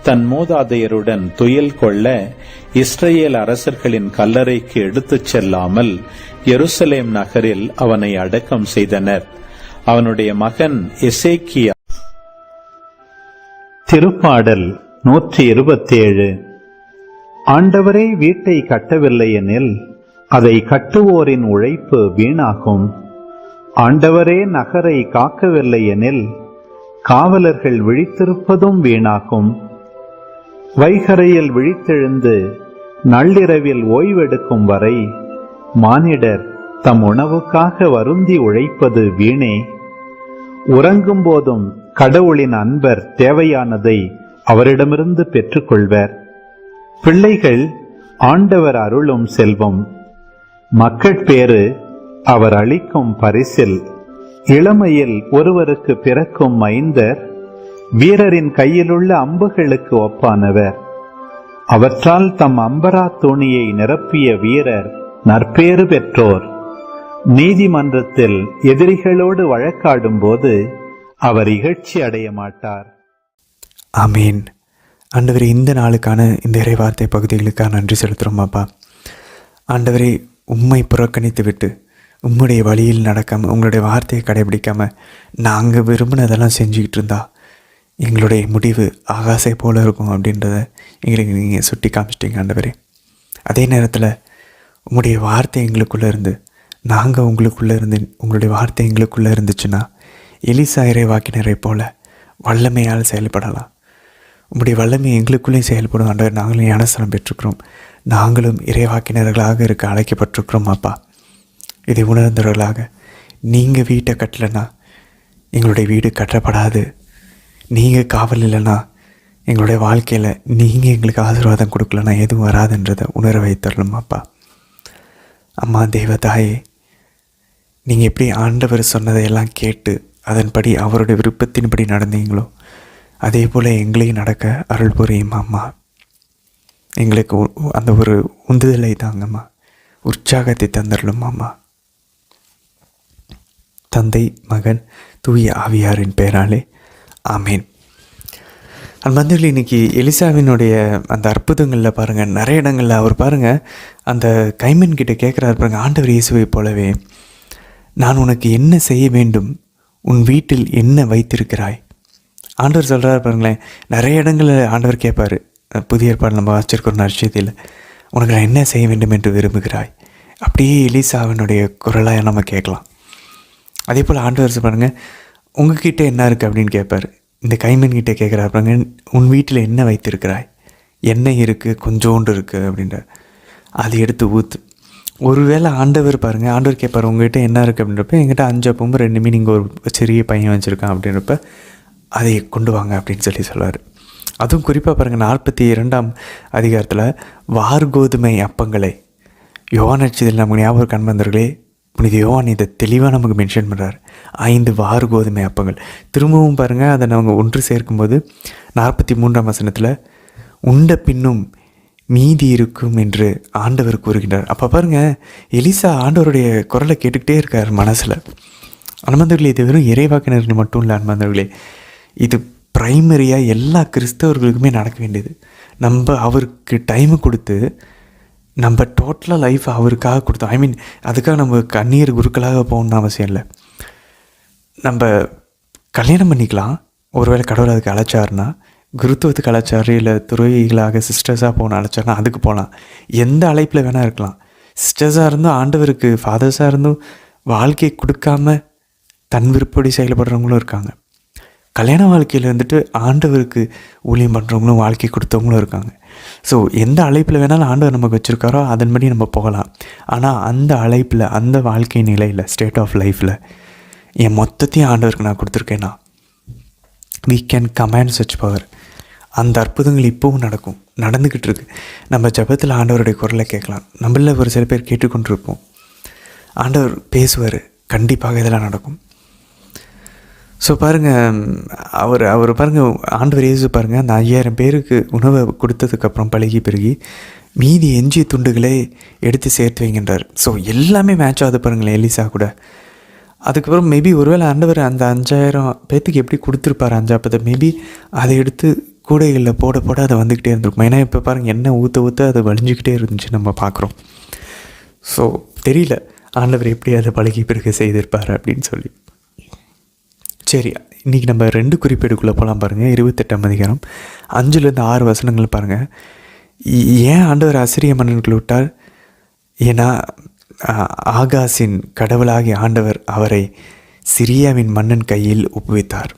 S2: தன் மூதாதையருடன் துயில் கொள்ள இஸ்ரேல் அரசர்களின் கல்லறைக்கு எடுத்துச் செல்லாமல் எருசலேம் நகரில் அவனை அடக்கம் செய்தனர். அவனுடைய மகன் எசேக்கியா. திருப்பாடல் 127. ஆண்டவரே வீட்டை கட்டவில்லை எனில் அதை கட்டுவோரின் உழைப்பு வீணாகும். ஆண்டவரே நகரை காக்கவில்லை எனில் காவலர்கள் விழித்திருப்பதும் வீணாகும். வைகரையில் விழித்தெழுந்து நள்ளிரவில் ஓய்வெடுக்கும் வரை மானிடர் தம் உணவுக்காக வருந்தி உழைப்பது வீணே. உறங்கும் போதும் கடவுளின் அன்பர் தேவையானதை அவரிடமிருந்து பெற்றுக்கொள்வர். பிள்ளைகள் ஆண்டவர் அருளும் செல்வம், மக்கட்பேறு அவர் அளிக்கும் பரிசில். இளமையில் ஒருவருக்கு பிறக்கும் மைந்தர் வீரரின் கையிலுள்ள அம்புகளுக்கு ஒப்பானவர். அவற்றால் தம் அம்பரா தோணியை நிரப்பிய வீரர் நற்பேறு பெற்றோர். நீதிமன்றத்தில் எதிரிகளோடு வழக்காடும் போது அவர் இகழ்ச்சி அடைய மாட்டார்.
S1: ஆமீன். ஆண்டவரே, இந்த நாளுக்கான இந்த இறைவார்த்தை பகுதிகளுக்காக நன்றி செலுத்துகிறோம் அப்பா. ஆண்டவரே, உம்மை புறக்கணித்து விட்டு உம்முடைய வழியில் நடக்காமல் உங்களுடைய வார்த்தையை கடைபிடிக்காமல் நாங்கள் விரும்பினதெல்லாம் செஞ்சுக்கிட்டு இருந்தா எங்களுடைய முடிவு ஆகாசை போல இருக்கும் அப்படின்றத எங்களுக்கு நீங்கள் சுட்டி காமிச்சிட்டிங்க ஆண்டவரே. அதே நேரத்தில் உங்களுடைய வார்த்தை எங்களுக்குள்ளே இருந்து நாங்கள் உங்களுக்குள்ளே இருந்து உங்களுடைய வார்த்தை எங்களுக்குள்ளே இருந்துச்சுன்னா எலிசா இறைவாக்கினரை போல வல்லமையால் செயல்படலாம். உங்களுடைய வல்லமை எங்களுக்குள்ளேயும் செயல்படும் ஆண்டவர். நாங்களும் ஞானஸ்தானம் பெற்றுக்கிறோம். நாங்களும் இறைவாக்கினர்களாக இருக்க அழைக்கப்பட்டிருக்கிறோம் அப்பா. இதை உணர்ந்தவர்களாக நீங்கள் வீட்டை கட்டலைன்னா எங்களுடைய வீடு கட்டப்படாது. நீங்கள் காவல் இல்லைன்னா எங்களுடைய வாழ்க்கையில் நீங்கள் எங்களுக்கு ஆசீர்வாதம் கொடுக்கலன்னா எதுவும் வராதுன்றதை உணர வைத்தரலும் அப்பா. அம்மா தெய்வத்தாயே, நீங்கள் எப்படி ஆண்டவர் சொன்னதையெல்லாம் கேட்டு அதன்படி அவருடைய விருப்பத்தின்படி நடந்தீங்களோ அதே போல் எங்களையும் நடக்க அருள் புரியும் அம்மா. எங்களுக்கு அந்த ஒரு உந்துதலை தாங்கம்மா, உற்சாகத்தை தந்தரலும் அம்மா. தந்தை, மகன், தூய ஆவியாரின் பெயராலே ஆமீன். அன்பந்தர்கள், இன்னைக்கு எலிசாவினுடைய அந்த அற்புதங்களில் பாருங்கள், நிறைய இடங்களில் அவர் பாருங்கள் அந்த கைமன் கிட்ட கேட்குறாரு பாருங்கள், ஆண்டவர் இயேசுவை போலவே நான் உனக்கு என்ன செய்ய வேண்டும், உன் வீட்டில் என்ன வைத்திருக்கிறாய். ஆண்டவர் சொல்கிறார் பாருங்களேன். நிறைய இடங்களில் ஆண்டவர் கேட்பார். புதிய ஏற்பாடு நம்ம வாசிச்சிருக்கிற நற்செய்தியில் உனக்கு நான் என்ன செய்ய வேண்டும் என்று விரும்புகிறாய். அப்படியே எலிசாவினுடைய குரலாக நம்ம கேட்கலாம். அதே போல் ஆண்டவர் பாருங்கள், உங்ககிட்ட என்ன இருக்குது அப்படின்னு கேட்பார். இந்த கைமன்கிட்ட கேட்குறாரு பாருங்க, உன் வீட்டில் என்ன வைத்திருக்கிறாய். எண்ணெய் இருக்குது, கொஞ்சோண்டு இருக்குது அப்படின்ற, அதை எடுத்து ஊற்று. ஒருவேளை ஆண்டவர் பாருங்கள், ஆண்டவர் கேட்பார் உங்கள்கிட்ட என்ன இருக்குது அப்படின்றப்ப, எங்கிட்ட 5 அப்பமும் 2 மீன் இங்கே ஒரு சிறிய பையன் வச்சுருக்கான் அப்படின்றப்ப அதை கொண்டு வாங்க அப்படின்னு சொல்லுவார். அதுவும் குறிப்பாக பாருங்கள் 42ஆம் அதிகாரத்தில் வார்கோதுமை அப்பங்களை யோவான் நற்செய்தியில் நமக்கு ஞாபகம் கண்பந்தர்களே, புனித யோவான் இதை தெளிவாக நமக்கு மென்ஷன் பண்ணுறார். 5 வார்கோதுமை அப்பங்கள். திரும்பவும் பாருங்கள், அதை நம்ம ஒன்று சேர்க்கும்போது 43ஆம் வசனத்தில் உண்ட பின்னும் மீதி இருக்கும் என்று ஆண்டவர் கூறுகின்றார். அப்போ பாருங்கள், எலிசா ஆண்டவருடைய குரலை கேட்டுக்கிட்டே இருக்கார் மனசில். அனுமந்தர்களே, இது வெறும் இறைவாக்கினர்கள் மட்டும் இல்லை அனுமந்தர்களே, இது ப்ரைமரியாக எல்லா கிறிஸ்தவர்களுக்குமே நடக்க வேண்டியது. நம்ம அவருக்கு டைமு கொடுத்து நம்ம டோட்டலாக லைஃப் அவருக்காக கொடுத்தோம். அதுக்காக நம்ம கண்ணீர் குருக்களாக போகணுன்னு அவசியம் இல்லை. நம்ம கல்யாணம் பண்ணிக்கலாம், ஒருவேளை கடவுள் அதுக்கு அழைச்சாருன்னா, குருத்துவத்துக்கு அழைச்சாரு, இல்லை துறவிகளாக சிஸ்டர்ஸாக போகணும் அழைச்சாருன்னா அதுக்கு போகலாம். எந்த அழைப்பில் வேணால் இருக்கலாம். சிஸ்டர்ஸாக இருந்தும் ஆண்டவருக்கு ஃபாதர்ஸாக இருந்தும் வாழ்க்கையை கொடுக்காம தன் விருப்பப்படி செயல்படுறவங்களும் இருக்காங்க. கல்யாண வாழ்க்கையில் வந்துட்டு ஆண்டவருக்கு ஊழியம் பண்ணுறவங்களும் வாழ்க்கை கொடுத்தவங்களும் இருக்காங்க. ஸோ எந்த அழைப்பில் வேணாலும் ஆண்டவர் நமக்கு வச்சுருக்காரோ அதன்படி நம்ம போகலாம். ஆனால் அந்த அழைப்பில், அந்த வாழ்க்கை நிலையில், ஸ்டேட் ஆஃப் லைஃப்பில் என் மொத்தத்தையும் ஆண்டவருக்கு நான் கொடுத்துருக்கேன்னா we can command such power. அந்த அற்புதங்கள் இப்போவும் நடக்கும், நடந்துக்கிட்டு இருக்கு. நம்ம ஜபத்தில் ஆண்டவருடைய குரலை கேட்கலாம். நம்மள ஒரு சில பேர் கேட்டுக்கொண்டிருப்போம். ஆண்டவர் பேசுவார், கண்டிப்பாக இதெல்லாம் நடக்கும். ஸோ பாருங்கள், அவர் பாருங்கள், ஆண்டவர் இயேசு பாருங்கள், அந்த 5000 பேருக்கு உணவை கொடுத்ததுக்கப்புறம் பழகி பெருகி மீதி எஞ்சிய துண்டுகளை எடுத்து சேர்த்து வைக்கின்றார். ஸோ எல்லாமே மேட்ச் ஆகுது பாருங்களேன் எலிசா கூட. அதுக்கப்புறம் மேபி ஒருவேளை ஆண்டவர் அந்த 5000 பேர்த்துக்கு எப்படி கொடுத்துருப்பார் 5 அப்பத்தை, மேபி அதை எடுத்து கூடைகளில் போட போட அதை வந்துக்கிட்டே இருந்திருக்கும். ஏன்னா இப்போ பாருங்கள், எண்ணெய் ஊற்ற அதை வலிஞ்சிக்கிட்டே இருந்துச்சு நம்ம பார்க்குறோம். ஸோ தெரியல ஆண்டவர் எப்படி அதை பழகி பிறகு செய்திருப்பார் அப்படின்னு சொல்லி. சரி, இன்றைக்கி நம்ம 2 குறிப்பேடுக்குள்ளே போகலாம் பாருங்கள். 28ஆம் அதிகாரம் 5-6 வசனங்கள் பாருங்கள். ஏன் ஆண்டவர் அசிரிய மன்னனுக்குள்ள விட்டார்? ஏன்னா ஆகாசின் கடவுளாகிய ஆண்டவர் அவரை சிரியாவின் மன்னன் கையில் ஒப்புவித்தார்.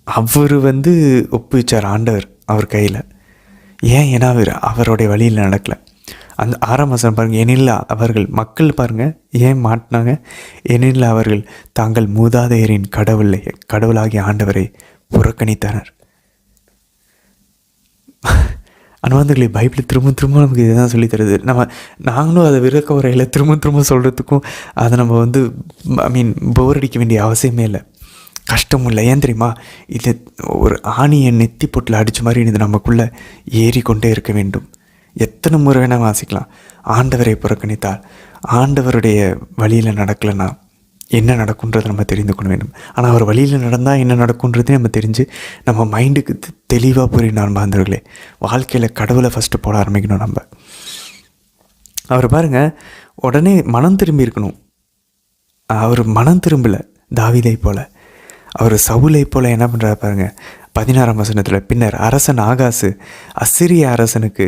S1: அவர் ஒப்புவிச்சார் ஆண்டவர் அவர் கையில். ஏன்னா அவருடைய வழியில் நடக்கலை. அந்த 6ஆம் வசனம் பாருங்கள், ஏனெனில் அவர்கள் மக்கள் பாருங்கள் ஏன் மாட்டினாங்க, ஏனெனில் அவர்கள் தாங்கள் மூதாதையரின் கடவுளாகிய ஆண்டவரை புறக்கணித்தனர். அனுபவங்களை பைபிள் திரும்ப நமக்கு இதுதான் சொல்லி தருது. நாங்களும் அதை விறக்க உரையில் திரும்ப சொல்கிறதுக்கும் அதை நம்ம போர் அடிக்க வேண்டிய அவசியமே இல்லை, கஷ்டமும் இல்லை. ஏன் தெரியுமா, இது ஒரு ஆணியை நெத்தி பொட்டில் அடித்த மாதிரி இது நமக்குள்ளே ஏறிக்கொண்டே இருக்க வேண்டும். எத்தனை முறை வேணால் வாசிக்கலாம். ஆண்டவரை புறக்கணித்தால், ஆண்டவருடைய வழியில் நடக்கலைன்னா என்ன நடக்குன்றதை நம்ம தெரிந்து கொள்ள வேண்டும். ஆனால் அவர் வழியில் நடந்தால் என்ன நடக்குன்றதையும் நம்ம தெரிஞ்சு நம்ம மைண்டுக்கு தெளிவாக புரியணும். பாந்தவர்களே, வாழ்க்கையில் கடவுளை ஃபஸ்ட்டு போட ஆரம்பிக்கணும். நம்ம அவர் பாருங்கள் உடனே மனம் திரும்பி இருக்கணும். அவர் மனம் திரும்பலை தாவீதை போல், அவர் சவுலை போல் என்ன பண்ணுறாரு பாருங்கள். 16ஆம் வசனத்தில், பின்னர் அரசன் ஆகாசு அசிரிய அரசனுக்கு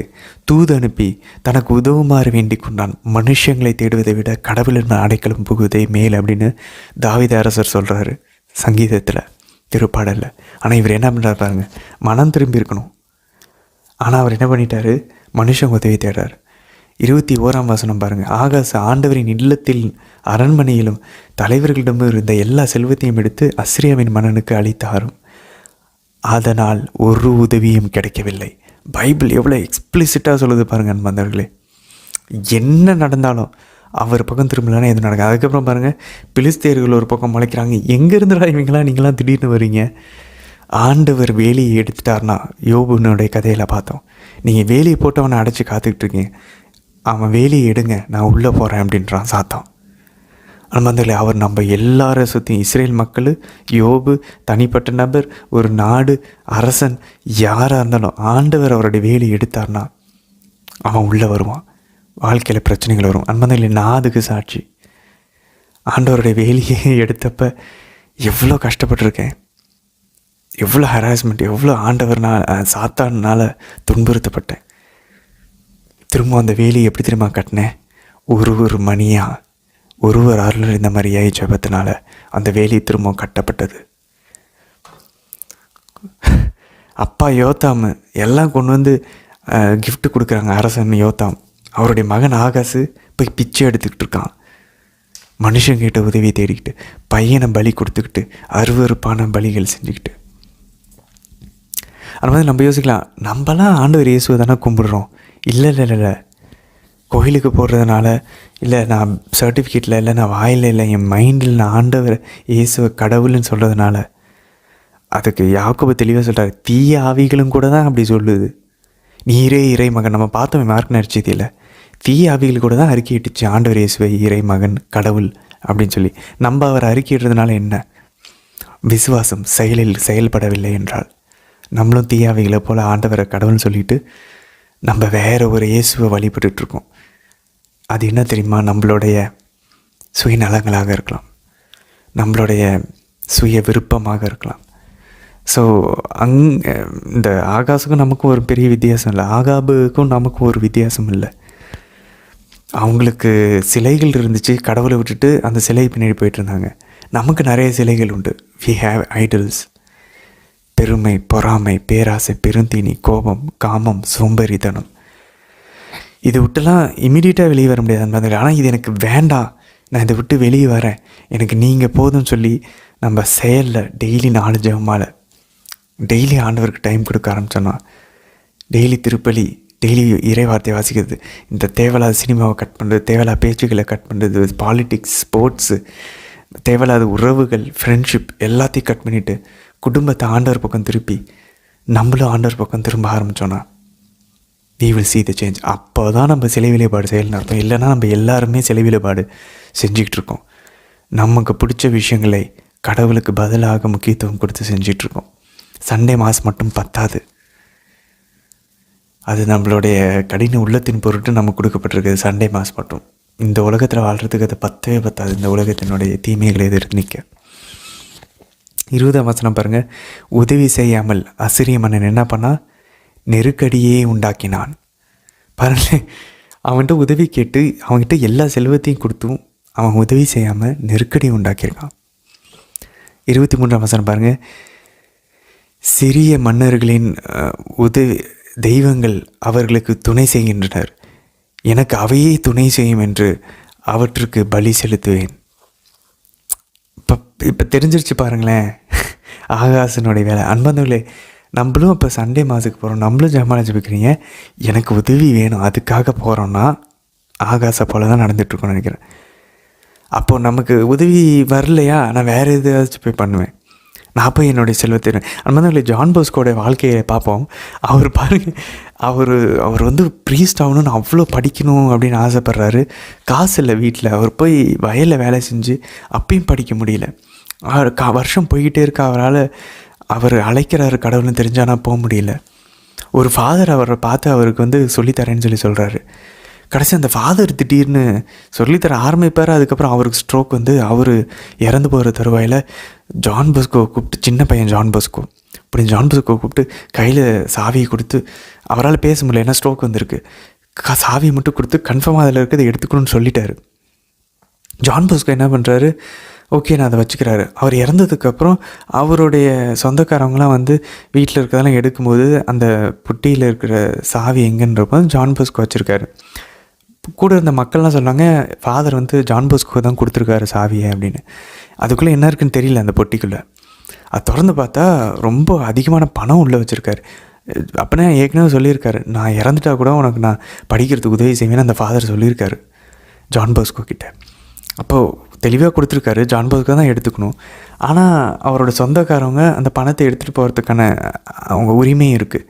S1: தூது அனுப்பி தனக்கு உதவுமாறு வேண்டிக் கொண்டான். மனுஷங்களை தேடுவதை விட கடவுளின் அடைக்கலம் புகுவதே மேல் அப்படின்னு தாவீது அரசர் சொல்கிறாரு சங்கீதத்தில், திருப்பாடலில். ஆனால் இவர் என்ன பண்ணுறாரு பாருங்கள், மனம் திரும்பி இருக்கணும். ஆனால் அவர் என்ன பண்ணிட்டாரு, மனுஷங்க உதவி தேடுறார். 21ஆம் வசனம் பாருங்கள், ஆகாசு ஆண்டவரின் இல்லத்தில் அரண்மனையிலும் தலைவர்களிடமும் இருந்த எல்லா செல்வத்தையும் எடுத்து அசிரியாவின் மன்னனுக்கு அளித்தாரும், அதனால் ஒரு உதவியும் கிடைக்கவில்லை. பைபிள் எவ்வளோ எக்ஸ்பிளிசிட்டாக சொல்லுது பாருங்கள் அன்பர்களே. என்ன நடந்தாலும் அவர் பக்கம் திரும்பலன்னா எதுவும் நடக்காது. அதுக்கப்புறம் பாருங்கள், பிலிஸ்தேயர்கள் ஒரு பக்கம் முளைக்கிறாங்க. எங்கேருந்துடா இவங்களாம் நீங்களாம் திடீர்னு வரீங்க? ஆண்டவர் வேலியை எடுத்துட்டார்னா, யோபுனுடைய கதையில் பார்த்தோம். நீங்கள் வேலியை போட்டு அவனை அடைச்சி காத்துக்கிட்டு இருக்கீங்க, அவன் வேலியை எடுங்க நான் உள்ளே போகிறேன் அப்படின்றான் சாத்தான். அன்பர்களே, அவர் நம்ம எல்லாரும் சுற்றியும் இஸ்ரேல் மக்கள், யோபு, தனிப்பட்ட நபர், ஒரு நாடு, அரசன், யாராக இருந்தாலும் ஆண்டவர் அவருடைய வேலி எடுத்தார்னா அவன் உள்ளே வருவான். வாழ்க்கையில் பிரச்சனைகள் வரும். அன்பர்களே, நான் அதுக்கு சாட்சி. ஆண்டவருடைய வேலியை எடுத்தப்ப எவ்வளோ கஷ்டப்பட்டிருக்கேன், எவ்வளோ ஹராஸ்மெண்ட், எவ்வளோ சாத்தானால் துன்புறுத்தப்பட்டேன். திரும்ப அந்த வேலியை எப்படி திரும்ப கட்டினேன், ஒரு மணியாக ஒருவர் அருள் இந்த மாதிரியாய் ஜெபத்தினால அந்த வேலி திரும்ப கட்டப்பட்டது. அப்பா யோத்தாம் எல்லாம் கொண்டு வந்து கிஃப்ட் கொடுக்குறாங்க. அரசன் யோத்தாம், அவருடைய மகன் ஆகாசு போய் பிச்சை எடுத்துக்கிட்டு இருக்கான். மனுஷங்கிட்ட உதவி தேடிக்கிட்டு, பையனை பலி கொடுத்துக்கிட்டு, அருவருப்பான பலிகள் செஞ்சுக்கிட்டு. அது மாதிரி நம்ம யோசிக்கலாம், நம்மலாம் ஆண்டவர் இயேசுவை தானே கும்பிடுறோம். இல்லை, கோயிலுக்கு போடுறதுனால இல்லை, நான் சர்டிஃபிகேட்டில் இல்லை, நான் வாயில் இல்லை, என் மைண்டில் நான் ஆண்டவர் இயேசுவை கடவுள்னு சொல்கிறதுனால. அதுக்கு யாக்கோபு தெளிவாக சொல்கிறார், தீய ஆவிகளும் கூட தான் அப்படி சொல்லுது. நீரே இறை மகன், நம்ம பார்த்தோம் மார்க் நற்செய்தியில், தீய ஆவிகள் கூட தான் அறிக்கையிட்டுச்சு ஆண்டவர் இயேசுவை இறை மகன் கடவுள் அப்படின்னு சொல்லி. நம்ம அவர் அறிக்கையிடுறதுனால என்ன, விசுவாசம் செயலில் செயல்படவில்லை என்றால் நம்மளும் தீய ஆவிகளை போல் ஆண்டவரை கடவுள்னு சொல்லிட்டு நம்ம வேறு ஒரு இயேசுவை வழிபட்டுருக்கோம். அது என்ன தெரியுமா, நம்மளுடைய சுயநலங்களாக இருக்கலாம், நம்மளுடைய சுய விருப்பமாக இருக்கலாம். ஸோ இந்த ஆகாசுக்கும் நமக்கும் ஒரு பெரிய வித்தியாசம் இல்லை, ஆகாபுக்கும் நமக்கும் ஒரு வித்தியாசம் இல்லை. அவங்களுக்கு சிலைகள் இருந்துச்சு, கடவுளை விட்டுட்டு அந்த சிலை பின்னாடி போயிட்டு இருந்தாங்க. நமக்கு நிறைய சிலைகள் உண்டு. We have idols. பெருமை, பொறாமை, பேராசை, பெருந்தீனி, கோபம், காமம், சோம்பேறித்தனம், இதை விட்டுலாம் இமீடியட்டாக வெளியே வர முடியாது அந்த. ஆனால் இது எனக்கு வேண்டாம், நான் இதை விட்டு வெளியே வரேன், எனக்கு நீங்கள் போதும்னு சொல்லி நம்ம செயலில் டெய்லி 4 ஜெபமாலை, டெய்லி ஆண்டவருக்கு டைம் கொடுக்க ஆரம்பித்தோன்னா, டெய்லி திருப்பலி, டெய்லி இறை வார்த்தையை வாசிக்கிறது, இந்த தேவையில்லாத சினிமாவை கட் பண்ணுறது, தேவையில்லாத பேச்சுக்களை கட் பண்ணுறது, பாலிட்டிக்ஸ், ஸ்போர்ட்ஸு, தேவையில்லாத உறவுகள், ஃப்ரெண்ட்ஷிப் எல்லாத்தையும் கட் பண்ணிவிட்டு குடும்பத்தை ஆண்டவர் பக்கம் திருப்பி நம்மளும் ஆண்டவர் பக்கம் திரும்ப ஆரம்பித்தோன்னா we will see the change. அப்போ தான் நம்ம சிலை வழிபாடு செயல்னு அர்த்தம். இல்லைன்னா நம்ம எல்லாருமே சிலை வழிபாடு செஞ்சுக்கிட்டு இருக்கோம். நமக்கு பிடிச்ச விஷயங்களை கடவுளுக்கு பதிலாக முக்கியத்துவம் கொடுத்து செஞ்சிட்ருக்கோம். சண்டே மாஸ் மட்டும் பத்தாது, அது நம்மளுடைய கடின உள்ளத்தின் பொருட்டு நமக்கு கொடுக்கப்பட்டிருக்குது. சண்டே மாஸ் மட்டும் இந்த உலகத்தில் வாழ்கிறதுக்கு அது பத்தவே பத்தாது. இந்த உலகத்தினுடைய தீமைகளை எதிர்த்து நிற்க. 20ஆம் வசனம் பாருங்கள், உதவி செய்யாமல் அசிரிய மன்னன் என்ன பண்ணால் நெருக்கடியே உண்டாக்கினான். பாருங்கள், அவன்கிட்ட உதவி கேட்டு அவன்கிட்ட எல்லா செல்வத்தையும் கொடுத்தும் அவன் உதவி செய்யாமல் நெருக்கடி உண்டாக்கியிருக்கான். 23ஆம் வசனம் பாருங்கள், சிறிய மன்னர்களின் தெய்வங்கள் அவர்களுக்கு துணை செய்கின்றனர், எனக்கு அவையே துணை செய்யும் என்று அவற்றுக்கு பலி செலுத்துவேன். இப்போ தெரிஞ்சிருச்சு பாருங்களேன் ஆகாசனுடைய வேலை. அன்பந்தவர்களே, நம்மளும் இப்போ சண்டே மாதத்துக்கு போகிறோம், நம்மளும் ஜெபமாலை ஜெபிக்கிறீங்க, எனக்கு உதவி வேணும் அதுக்காக போகிறோன்னா ஆகாச போல தான் நடந்துகிட்ருக்கோன்னு நினைக்கிறேன். அப்போது நமக்கு உதவி வரலையா, நான் வேறு எதாச்சும் போய் பண்ணுவேன். நான் போய் என்னுடைய செல்வத்தை அன்பந்தவர்களே, ஜான் போஸ்கோடைய வாழ்க்கையை பார்ப்போம். அவர் பாருங்கள், அவர் வந்து ப்ரீஸ்ட் ஆகணும்னு அவ்வளோ படிக்கணும் அப்படின்னு ஆசைப்பட்றாரு. காசு இல்லை வீட்டில். அவர் போய் வயலில் வேலை செஞ்சு அப்பயும் படிக்க முடியல. வருஷம் போய்கிட்டே இருக்க. அவர் அழைக்கிறாரு கடவுள்னு தெரிஞ்சானா போக முடியல. ஒரு ஃபாதர் அவரை பார்த்து அவருக்கு வந்து சொல்லித்தரேன்னு சொல்கிறாரு. கடைசி அந்த ஃபாதர் திடீர்னு சொல்லித்தர ஆரம்பிப்பார். அதுக்கப்புறம் அவருக்கு ஸ்ட்ரோக் வந்து அவர் இறந்து போகிற தருவாயில் ஜான் போஸ்கோ கூப்பிட்டு, சின்ன பையன் ஜான் போஸ்கோ கூப்பிட்டு கையில் சாவியை கொடுத்து, அவரால் பேச முடியல ஏன்னா ஸ்ட்ரோக் வந்திருக்கு, சாவியை மட்டும் கொடுத்து கன்ஃபார்மாக அதில் இருக்கிறத எடுத்துக்கணும்னு சொல்லிட்டாரு. ஜான் போஸ்கோ என்ன பண்ணுறாரு, ஓகே நான் அதை வச்சுக்கிறாரு. அவர் இறந்ததுக்கப்புறம் அவருடைய சொந்தக்காரவங்களாம் வந்து வீட்டில் இருக்கிறதெல்லாம் எடுக்கும்போது அந்த புட்டியில் இருக்கிற சாவி எங்கன்றப்போ ஜான் போஸ்கோ வச்சுருக்காரு. கூட இருந்த மக்கள்லாம் சொன்னாங்க, ஃபாதர் வந்து ஜான் போஸ்கோ தான் கொடுத்துருக்காரு சாவியை அப்படின்னு. அதுக்குள்ளே என்ன இருக்குன்னு தெரியல அந்த பொட்டிக்குள்ளே. அது திறந்து பார்த்தா ரொம்ப அதிகமான பணம் உள்ளே வச்சுருக்காரு. அப்படின்னா ஏற்கனவே சொல்லியிருக்காரு, நான் இறந்துட்டா கூட உனக்கு நான் படிக்கிறதுக்கு உதவி செய்வேன்னு அந்த ஃபாதர் சொல்லியிருக்காரு ஜான் போஸ்கோ கிட்ட. அப்போது தெளிவாக கொடுத்துருக்காரு, ஜான் போஸ்கோ தான் எடுத்துக்கணும். ஆனால் அவரோட சொந்தக்காரவங்க அந்த பணத்தை எடுத்துகிட்டு போகிறதுக்கான அவங்க உரிமையும் இருக்குது.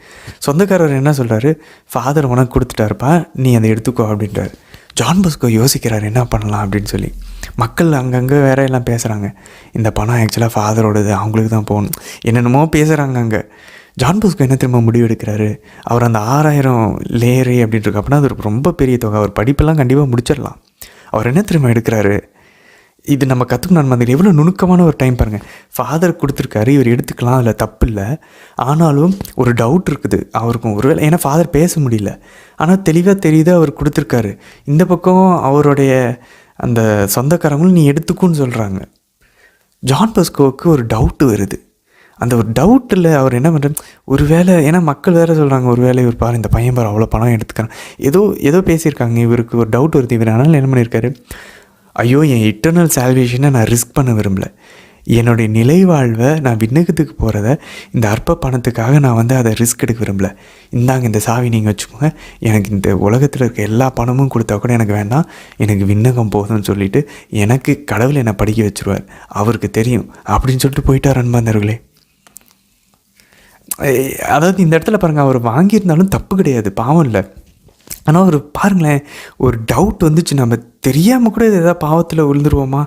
S1: சொந்தக்காரர் என்ன சொல்கிறாரு, ஃபாதர் உனக்கு கொடுத்துட்டாருப்பா, நீ அதை எடுத்துக்கோ அப்படின்றாரு. ஜான் போஸ்கோ யோசிக்கிறார் என்ன பண்ணலாம் அப்படின்னு சொல்லி. மக்கள் அங்கங்கே வேற எல்லாம் பேசுகிறாங்க, இந்த பணம் ஆக்சுவலாக ஃபாதரோடது, அவங்களுக்கு தான் போகணும், என்னென்னமோ பேசுகிறாங்க அங்கே. ஜான் போஸ்கோ என்ன திரும்ப முடிவு எடுக்கிறாரு, அவர் அந்த 6000 லேயரு அப்படின்ட்டு இருக்கு, அப்படின்னா அது ரொம்ப பெரிய தொகை, அவர் படிப்பெல்லாம் கண்டிப்பாக முடிச்சிடலாம். அவர் என்ன திரும்ப எடுக்கிறாரு, இது நம்ம கற்றுக்கணும். அந்த எவ்வளோ நுணுக்கமான ஒரு டைம் பாருங்கள். ஃபாதர் கொடுத்துருக்காரு, இவர் எடுத்துக்கலாம், அதில் தப்பு இல்லை. ஆனாலும் ஒரு டவுட் இருக்குது அவருக்கும். ஒருவேளை ஏன்னா ஃபாதர் பேச முடியல, ஆனால் தெளிவாக தெரியுது அவர் கொடுத்துருக்காரு. இந்த பக்கம் அவருடைய அந்த சொந்தக்காரங்களும் நீ எடுத்துக்குன்னு சொல்கிறாங்க. ஜான் போஸ்கோவுக்கு ஒரு டவுட்டு வருது. அந்த ஒரு டவுட்டில் அவர் என்ன பண்ணுறாரு, ஒரு வேளை ஏன்னா மக்கள் வேறு சொல்கிறாங்க, ஒரு வேளை இவர் பாரு இந்த பையன் பாரு அவ்வளோ பணம் எடுத்துக்கிறான், ஏதோ பேசியிருக்காங்க, இவருக்கு ஒரு டவுட் வருது. இவர் அதனால் என்ன பண்ணியிருக்காரு, ஐயோ என் இட்டர்னல் சால்வேஷனை நான் ரிஸ்க் பண்ண விரும்பலை, என்னுடைய நிலை வாழ்வை நான் விண்ணகத்துக்கு போகிறத இந்த அற்ப பணத்துக்காக நான் வந்து அதை ரிஸ்க் எடுக்க விரும்பலை, இந்தாங்க இந்த சாவி நீங்கள் வச்சுக்கோங்க, எனக்கு இந்த உலகத்தில் இருக்க எல்லா பணமும் கொடுத்தா கூட எனக்கு வேண்டாம், எனக்கு விண்ணகம் போதும்னு சொல்லிவிட்டு எனக்கு கடவுள் என்னை படிக்க வச்சுருவார், அவருக்கு தெரியும் அப்படின்னு சொல்லிட்டு போயிட்டார். அன்பாந்தர்களே, அதாவது இந்த இடத்துல பாருங்கள், அவர் வாங்கியிருந்தாலும் தப்பு கிடையாது, பாவம் இல்லை. ஆனால் ஒரு பாருங்களேன், ஒரு டவுட் வந்துச்சு, நம்ம தெரியாமல் கூட எதாவது பாவத்தில் விழுந்துருவோமா,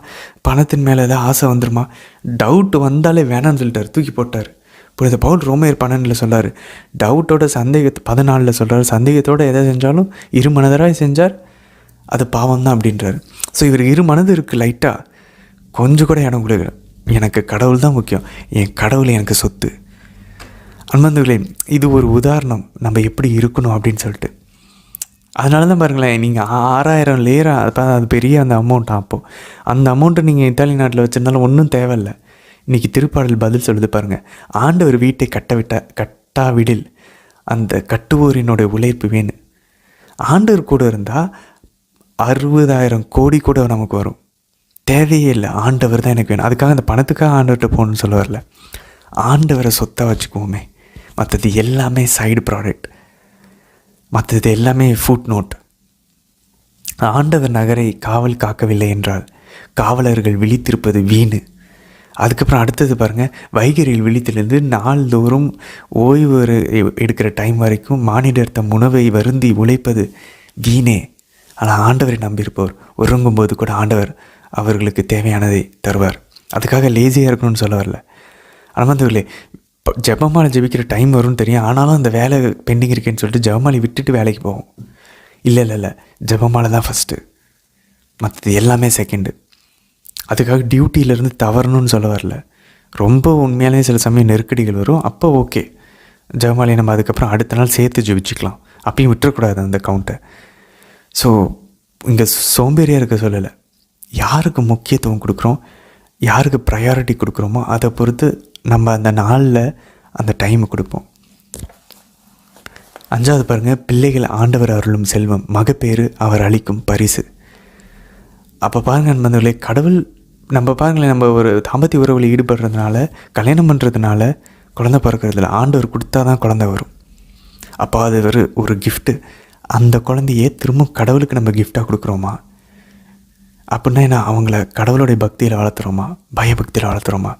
S1: பணத்தின் மேலே எதாவது ஆசை வந்துருமா, டவுட் வந்தாலே வேணான்னு சொல்லிட்டார், தூக்கி போட்டார். புனித பவுல் ரோமையர் 12 சொல்கிறார், டவுட்டோட 14 சொல்கிறார், சந்தேகத்தோடு எதை செஞ்சாலும் இருமனதராக செஞ்சார் அது பாவம் தான் அப்படின்றார். ஸோ இவர் இருமனது இருக்குது, லைட்டாக கொஞ்சம் கூட இடம் கொடுக்குற, எனக்கு கடவுள் தான் முக்கியம், என் கடவுள் எனக்கு சொத்து. அன்பர்களே, இது ஒரு உதாரணம் நம்ம எப்படி இருக்கணும் அப்படின்னு சொல்லிட்டு. அதனால தான் பாருங்களேன், நீங்கள் 6000 லேயரா, அது பெரிய அந்த அமௌண்ட்டா, அப்போது அந்த அமௌண்ட்டை நீங்கள் இத்தாலி நாட்டில் வச்சுருந்தாலும் ஒன்றும் தேவையில்லை. இன்றைக்கி திருப்பாடல் பதில் சொல்லுது பாருங்கள், ஆண்டவர் வீட்டை கட்டாவிடில் அந்த கட்டுவோரினுடைய உழைப்பு வேணும். ஆண்டவர் கூட இருந்தால் 60,000 கோடி கூட நமக்கு வரும், தேவையே இல்லை. ஆண்டவர் தான் எனக்கு வேணும். அதுக்காக அந்த பணத்துக்காக ஆண்டவர்கிட்ட போகணுன்னு சொல்ல வரல, ஆண்டவரை சொத்தாக வச்சுக்குவோமே, மற்றது எல்லாமே சைடு ப்ராடக்ட், மற்றது எல்லாமே ஃபுட் நோட். ஆண்டவர் நகரை காவல் காக்கவில்லை என்றால் காவலர்கள் விழித்திருப்பது வீணு. அதுக்கப்புறம் அடுத்தது பாருங்கள், வைகரியில் விழித்திலிருந்து நாள்தோறும் ஓய்வு எடுக்கிற டைம் வரைக்கும் மானிடர் தம் உணவை வருந்தி உழைப்பது வீணே. ஆனால் ஆண்டவரை நம்பியிருப்பவர் உறங்கும்போது கூட ஆண்டவர் அவர்களுக்கு தேவையானதை தருவார். அதுக்காக லேசியாக இருக்கணும்னு சொல்ல வரல. அனுமந்தவர்களே, ஜெபமாலை ஜெபிக்கிற டைம் வரும்னு தெரியும், ஆனாலும் அந்த வேலை பெண்டிங் இருக்கேன்னு சொல்லிட்டு ஜெபமாலை விட்டுட்டு வேலைக்கு போவோம். இல்லை, ஜெபமாலை தான் ஃபஸ்ட்டு, மற்றது எல்லாமே செகண்டு. அதுக்காக டியூட்டியிலேருந்து தவறணும்னு சொல்ல வரல. ரொம்ப உண்மையாலே சில சமயம் நெருக்கடிகள் வரும், அப்போ ஓகே ஜெபமாலை நம்ம அதுக்கப்புறம் அடுத்த நாள் சேர்த்து ஜெபிச்சுக்கலாம், அப்பயும் விட்டுறக்கூடாது அந்த கவுண்ட்டை. ஸோ இங்கே சோம்பேறியாக இருக்க சொல்லலை, யாருக்கு முக்கியத்துவம் கொடுக்குறோம், யாருக்கு ப்ரையாரிட்டி கொடுக்குறோமோ அதை பொறுத்து நம்ம அந்த நாளில் அந்த டைமை கொடுப்போம். 5வது பாருங்கள், பிள்ளைகள் ஆண்டவர் அருளும் செல்வம், மகப்பேறு அவர் அளிக்கும் பரிசு. அப்போ பாருங்கள் நண்பர்களே, கடவுள் நம்ம பாருங்களேன், நம்ம ஒரு தாம்பத்திய உறவில் ஈடுபடுறதுனால, கல்யாணம் பண்ணுறதுனால குழந்தை பிறக்கிறதுல ஆண்டவர் கொடுத்தா தான் குழந்தை வரும். அப்போ அது ஒரு கிஃப்ட்டு. அந்த குழந்தையே திரும்ப கடவுளுக்கு நம்ம கிஃப்டாக கொடுக்குறோமா? அப்படின்னா என்ன, அவங்கள கடவுளுடைய பக்தியில் வளர்த்துறோமா, பயபக்தியில் வளர்த்துறோமா?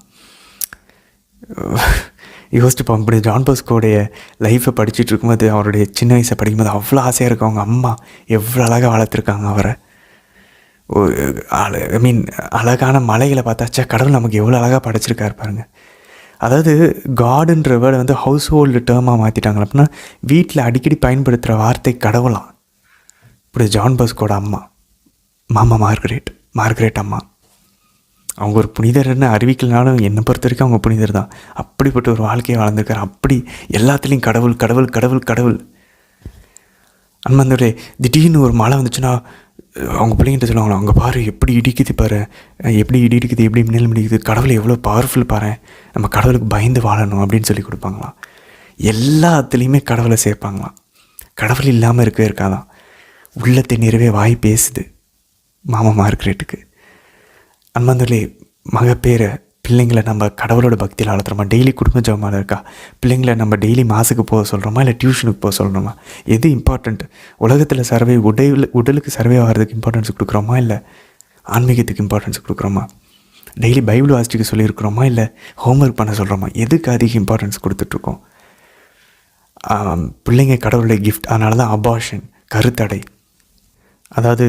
S1: யோசிச்சுப்போம். இப்படி ஜான் பாஸ்கோடைய லைஃப்பை படிச்சுட்டு இருக்கும்போது, அவருடைய சின்ன வயசை படிக்கும்போது அவ்வளோ ஆசையாக இருக்கும். அவங்க அம்மா எவ்வளோ அழகாக வளர்த்துருக்காங்க அவரை. ஐ மீன், அழகான மலைகளை பார்த்தாச்சா, கடவுள் நமக்கு எவ்வளோ அழகாக படைச்சிருக்காரு பாருங்கள். அதாவது காடுன்ற வேர்டை வந்து ஹவுஸ் ஹோல்டு டேர்மாக மாற்றிட்டாங்க. அப்படின்னா வீட்டில் அடிக்கடி பயன்படுத்துகிற வார்த்தை கடவுளாம். இப்படி ஜான் பாஸ்கோட அம்மா, மாமா மார்கரெட் அம்மா, அவங்க ஒரு புனிதர்னு அறிவிக்கலனாலும் என்னை பொறுத்த வரைக்கும் அவங்க புனிதர் தான். அப்படிப்பட்ட ஒரு வாழ்க்கையை வாழ்ந்திருக்காரு. அப்படி எல்லாத்துலேயும் கடவுள் கடவுள் கடவுள் கடவுள். அன்மந்தோடே திடீர்னு ஒரு மழை வந்துச்சுன்னா அவங்க பிள்ளைங்கிட்ட சொல்லுவாங்களோ, அங்கே பாரு எப்படி இடிக்குது பாரு, எப்படி இடிக்குது, எப்படி மின்னல் முடிக்குது, கடவுள் எவ்வளோ பவர்ஃபுல் பாரு, நம்ம கடவுளுக்கு பயந்து வாழணும் அப்படின்னு சொல்லி கொடுப்பாங்களாம். எல்லாத்துலேயுமே கடவுளை சேர்ப்பாங்களாம். கடவுள் இல்லாமல் இருக்கவே இருக்காதான். உள்ளத்தை நிறைவே வாய் பேசுது மாமா மார்கரெட்டுக்கு. அன்பாந்தோர்களே, மகப்பேரை பிள்ளைங்களை நம்ம கடவுளோட பக்தியில் வளர்த்துறோமா? டெய்லி குடும்ப ஜெபமால இருக்கா? பிள்ளைங்களை நம்ம டெய்லி மாசுக்கு போக சொல்கிறோமா, இல்லை டியூஷனுக்கு போக சொல்கிறோமா? எது இம்பார்ட்டண்ட்? உலகத்தில் சர்வே உடலுக்கு சர்வே ஆகிறதுக்கு இம்பார்ட்டன்ஸ் கொடுக்குறோமா, இல்லை ஆன்மீகத்துக்கு இம்பார்ட்டன்ஸ் கொடுக்குறோமா? டெய்லி பைபிள் வாசிக்க சொல்லியிருக்கிறோமா, இல்லை ஹோம்ஒர்க் பண்ண சொல்கிறோமா? எதுக்கு அதிக இம்பார்ட்டன்ஸ் கொடுத்துட்ருக்கோம்? பிள்ளைங்க கடவுளுடைய கிஃப்ட். அதனால தான் அபார்ஷன், கருத்தடை, அதாவது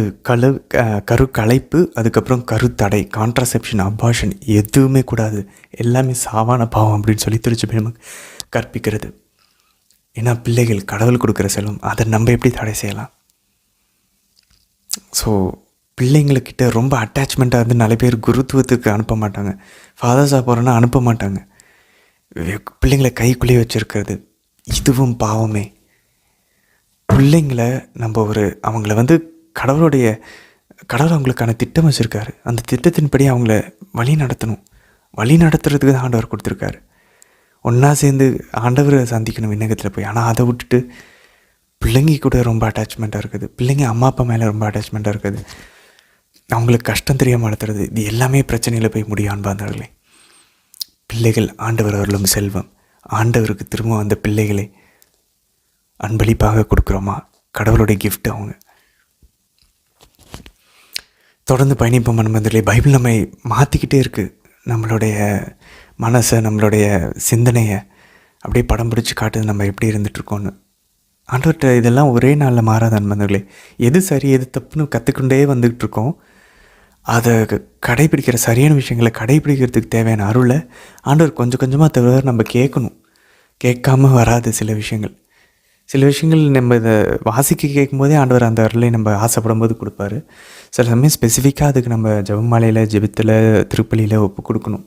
S1: கரு கலைப்பு, அதுக்கப்புறம் கருத்தடை, கான்ட்ராசெப்ஷன், அபார்ஷன் எதுவுமே கூடாது. எல்லாமே சாவான பாவம் அப்படின்னு சொல்லி திருச்சபை கற்பிக்கிறது. ஏன்னா பிள்ளைகள் கடவுள் கொடுக்குற செல்வம், அதை நம்ம எப்படி தடை செய்யலாம்? ஸோ பிள்ளைங்கக்கிட்ட ரொம்ப அட்டாச்மெண்ட்டாக இருந்து நிறைய பேர் குருத்துவத்துக்கு அனுப்ப மாட்டாங்க. ஃபாதர்ஸாக போகிறோன்னா அனுப்ப மாட்டாங்க. பிள்ளைங்களை கைக்குள்ளேயே வச்சுருக்கிறது இதுவும் பாவமே. பிள்ளைங்களை நம்ம அவங்கள வந்து கடவுள் அவங்களுக்கான திட்டம் வச்சுருக்காரு. அந்த திட்டத்தின்படி அவங்கள வழி நடத்தணும். வழி நடத்துறதுக்கு தான் ஆண்டவர் கொடுத்துருக்காரு. ஒன்றா சேர்ந்து ஆண்டவரை சந்திக்கணும் விண்ணகத்தில் போய். ஆனால் அதை விட்டுட்டு பிள்ளைங்க கூட ரொம்ப அட்டாச்மெண்ட்டாக இருக்குது. பிள்ளைங்க அம்மா அப்பா மேலே ரொம்ப அட்டாச்மெண்ட்டாக இருக்குது. அவங்களுக்கு கஷ்டம் தெரியாமல் வளர்த்துறது, இது எல்லாமே பிரச்சனையில் போய் முடியும். அன்பார்ந்தவர்களே, பிள்ளைகள் ஆண்டவர் அருளும் செல்வம். ஆண்டவருக்கு திரும்ப அந்த பிள்ளைகளை அன்பளிப்பாக கொடுக்குறோமா? கடவுளுடைய கிஃப்ட் அவங்க. தொடர்ந்து பயணிப்போம் அன்பர்களே. பைபிள் நம்மை மாற்றிக்கிட்டே இருக்குது. நம்மளுடைய மனசை, நம்மளுடைய சிந்தனையை அப்படியே படம் பிடிச்சி காட்டுது நம்ம எப்படி இருந்துகிட்ருக்கோன்னு. ஆண்டவர்கிட்ட இதெல்லாம் ஒரே நாளில் மாறாத அன்பர்களே. எது சரி எது தப்புன்னு கற்றுக்கொண்டே வந்துக்கிட்டு இருக்கோம். அதை கடைப்பிடிக்கிற சரியான விஷயங்களை கடைப்பிடிக்கிறதுக்கு தேவையான அருளை ஆண்டவர் கொஞ்சம் கொஞ்சமாக தவிர நம்ம கேட்கணும். கேட்காம வராது சில விஷயங்கள். நம்ம இதை வாசிக்க கேட்கும்போதே ஆண்டவர் அந்த அருளை நம்ம ஆசைப்படும் போது கொடுப்பாரு. சில சமயம் ஸ்பெசிஃபிக்காக அதுக்கு நம்ம ஜெபமாலையில், ஜெபத்தில், திருப்பலியில் ஒப்பு கொடுக்கணும்.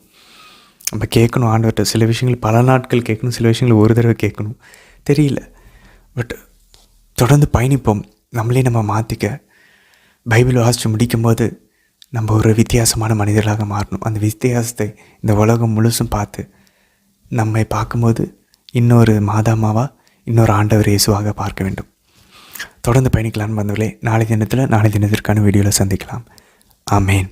S1: நம்ம கேட்கணும் ஆண்டவர்கிட்ட. சில விஷயங்கள் பல நாட்கள் கேட்கணும், சில விஷயங்கள் ஒரு தடவை கேட்கணும். தெரியல, பட் தொடர்ந்து பயணிப்போம். நம்ம மாற்றிக்க பைபிள் வாசித்து முடிக்கும்போது நம்ம ஒரு வித்தியாசமான மனிதர்களாக மாறணும். அந்த வித்தியாசத்தை இந்த உலகம் முழுசும் பார்த்து நம்மை பார்க்கும்போது இன்னொரு மாதாமாவா, இன்னொரு ஆண்டவர் இயேசுவாக பார்க்க வேண்டும். தொடர்ந்து பயணிக்கலான்னு வந்தவர்களே. நாளை தினத்திற்கான வீடியோவில் சந்திக்கலாம். ஆமேன்.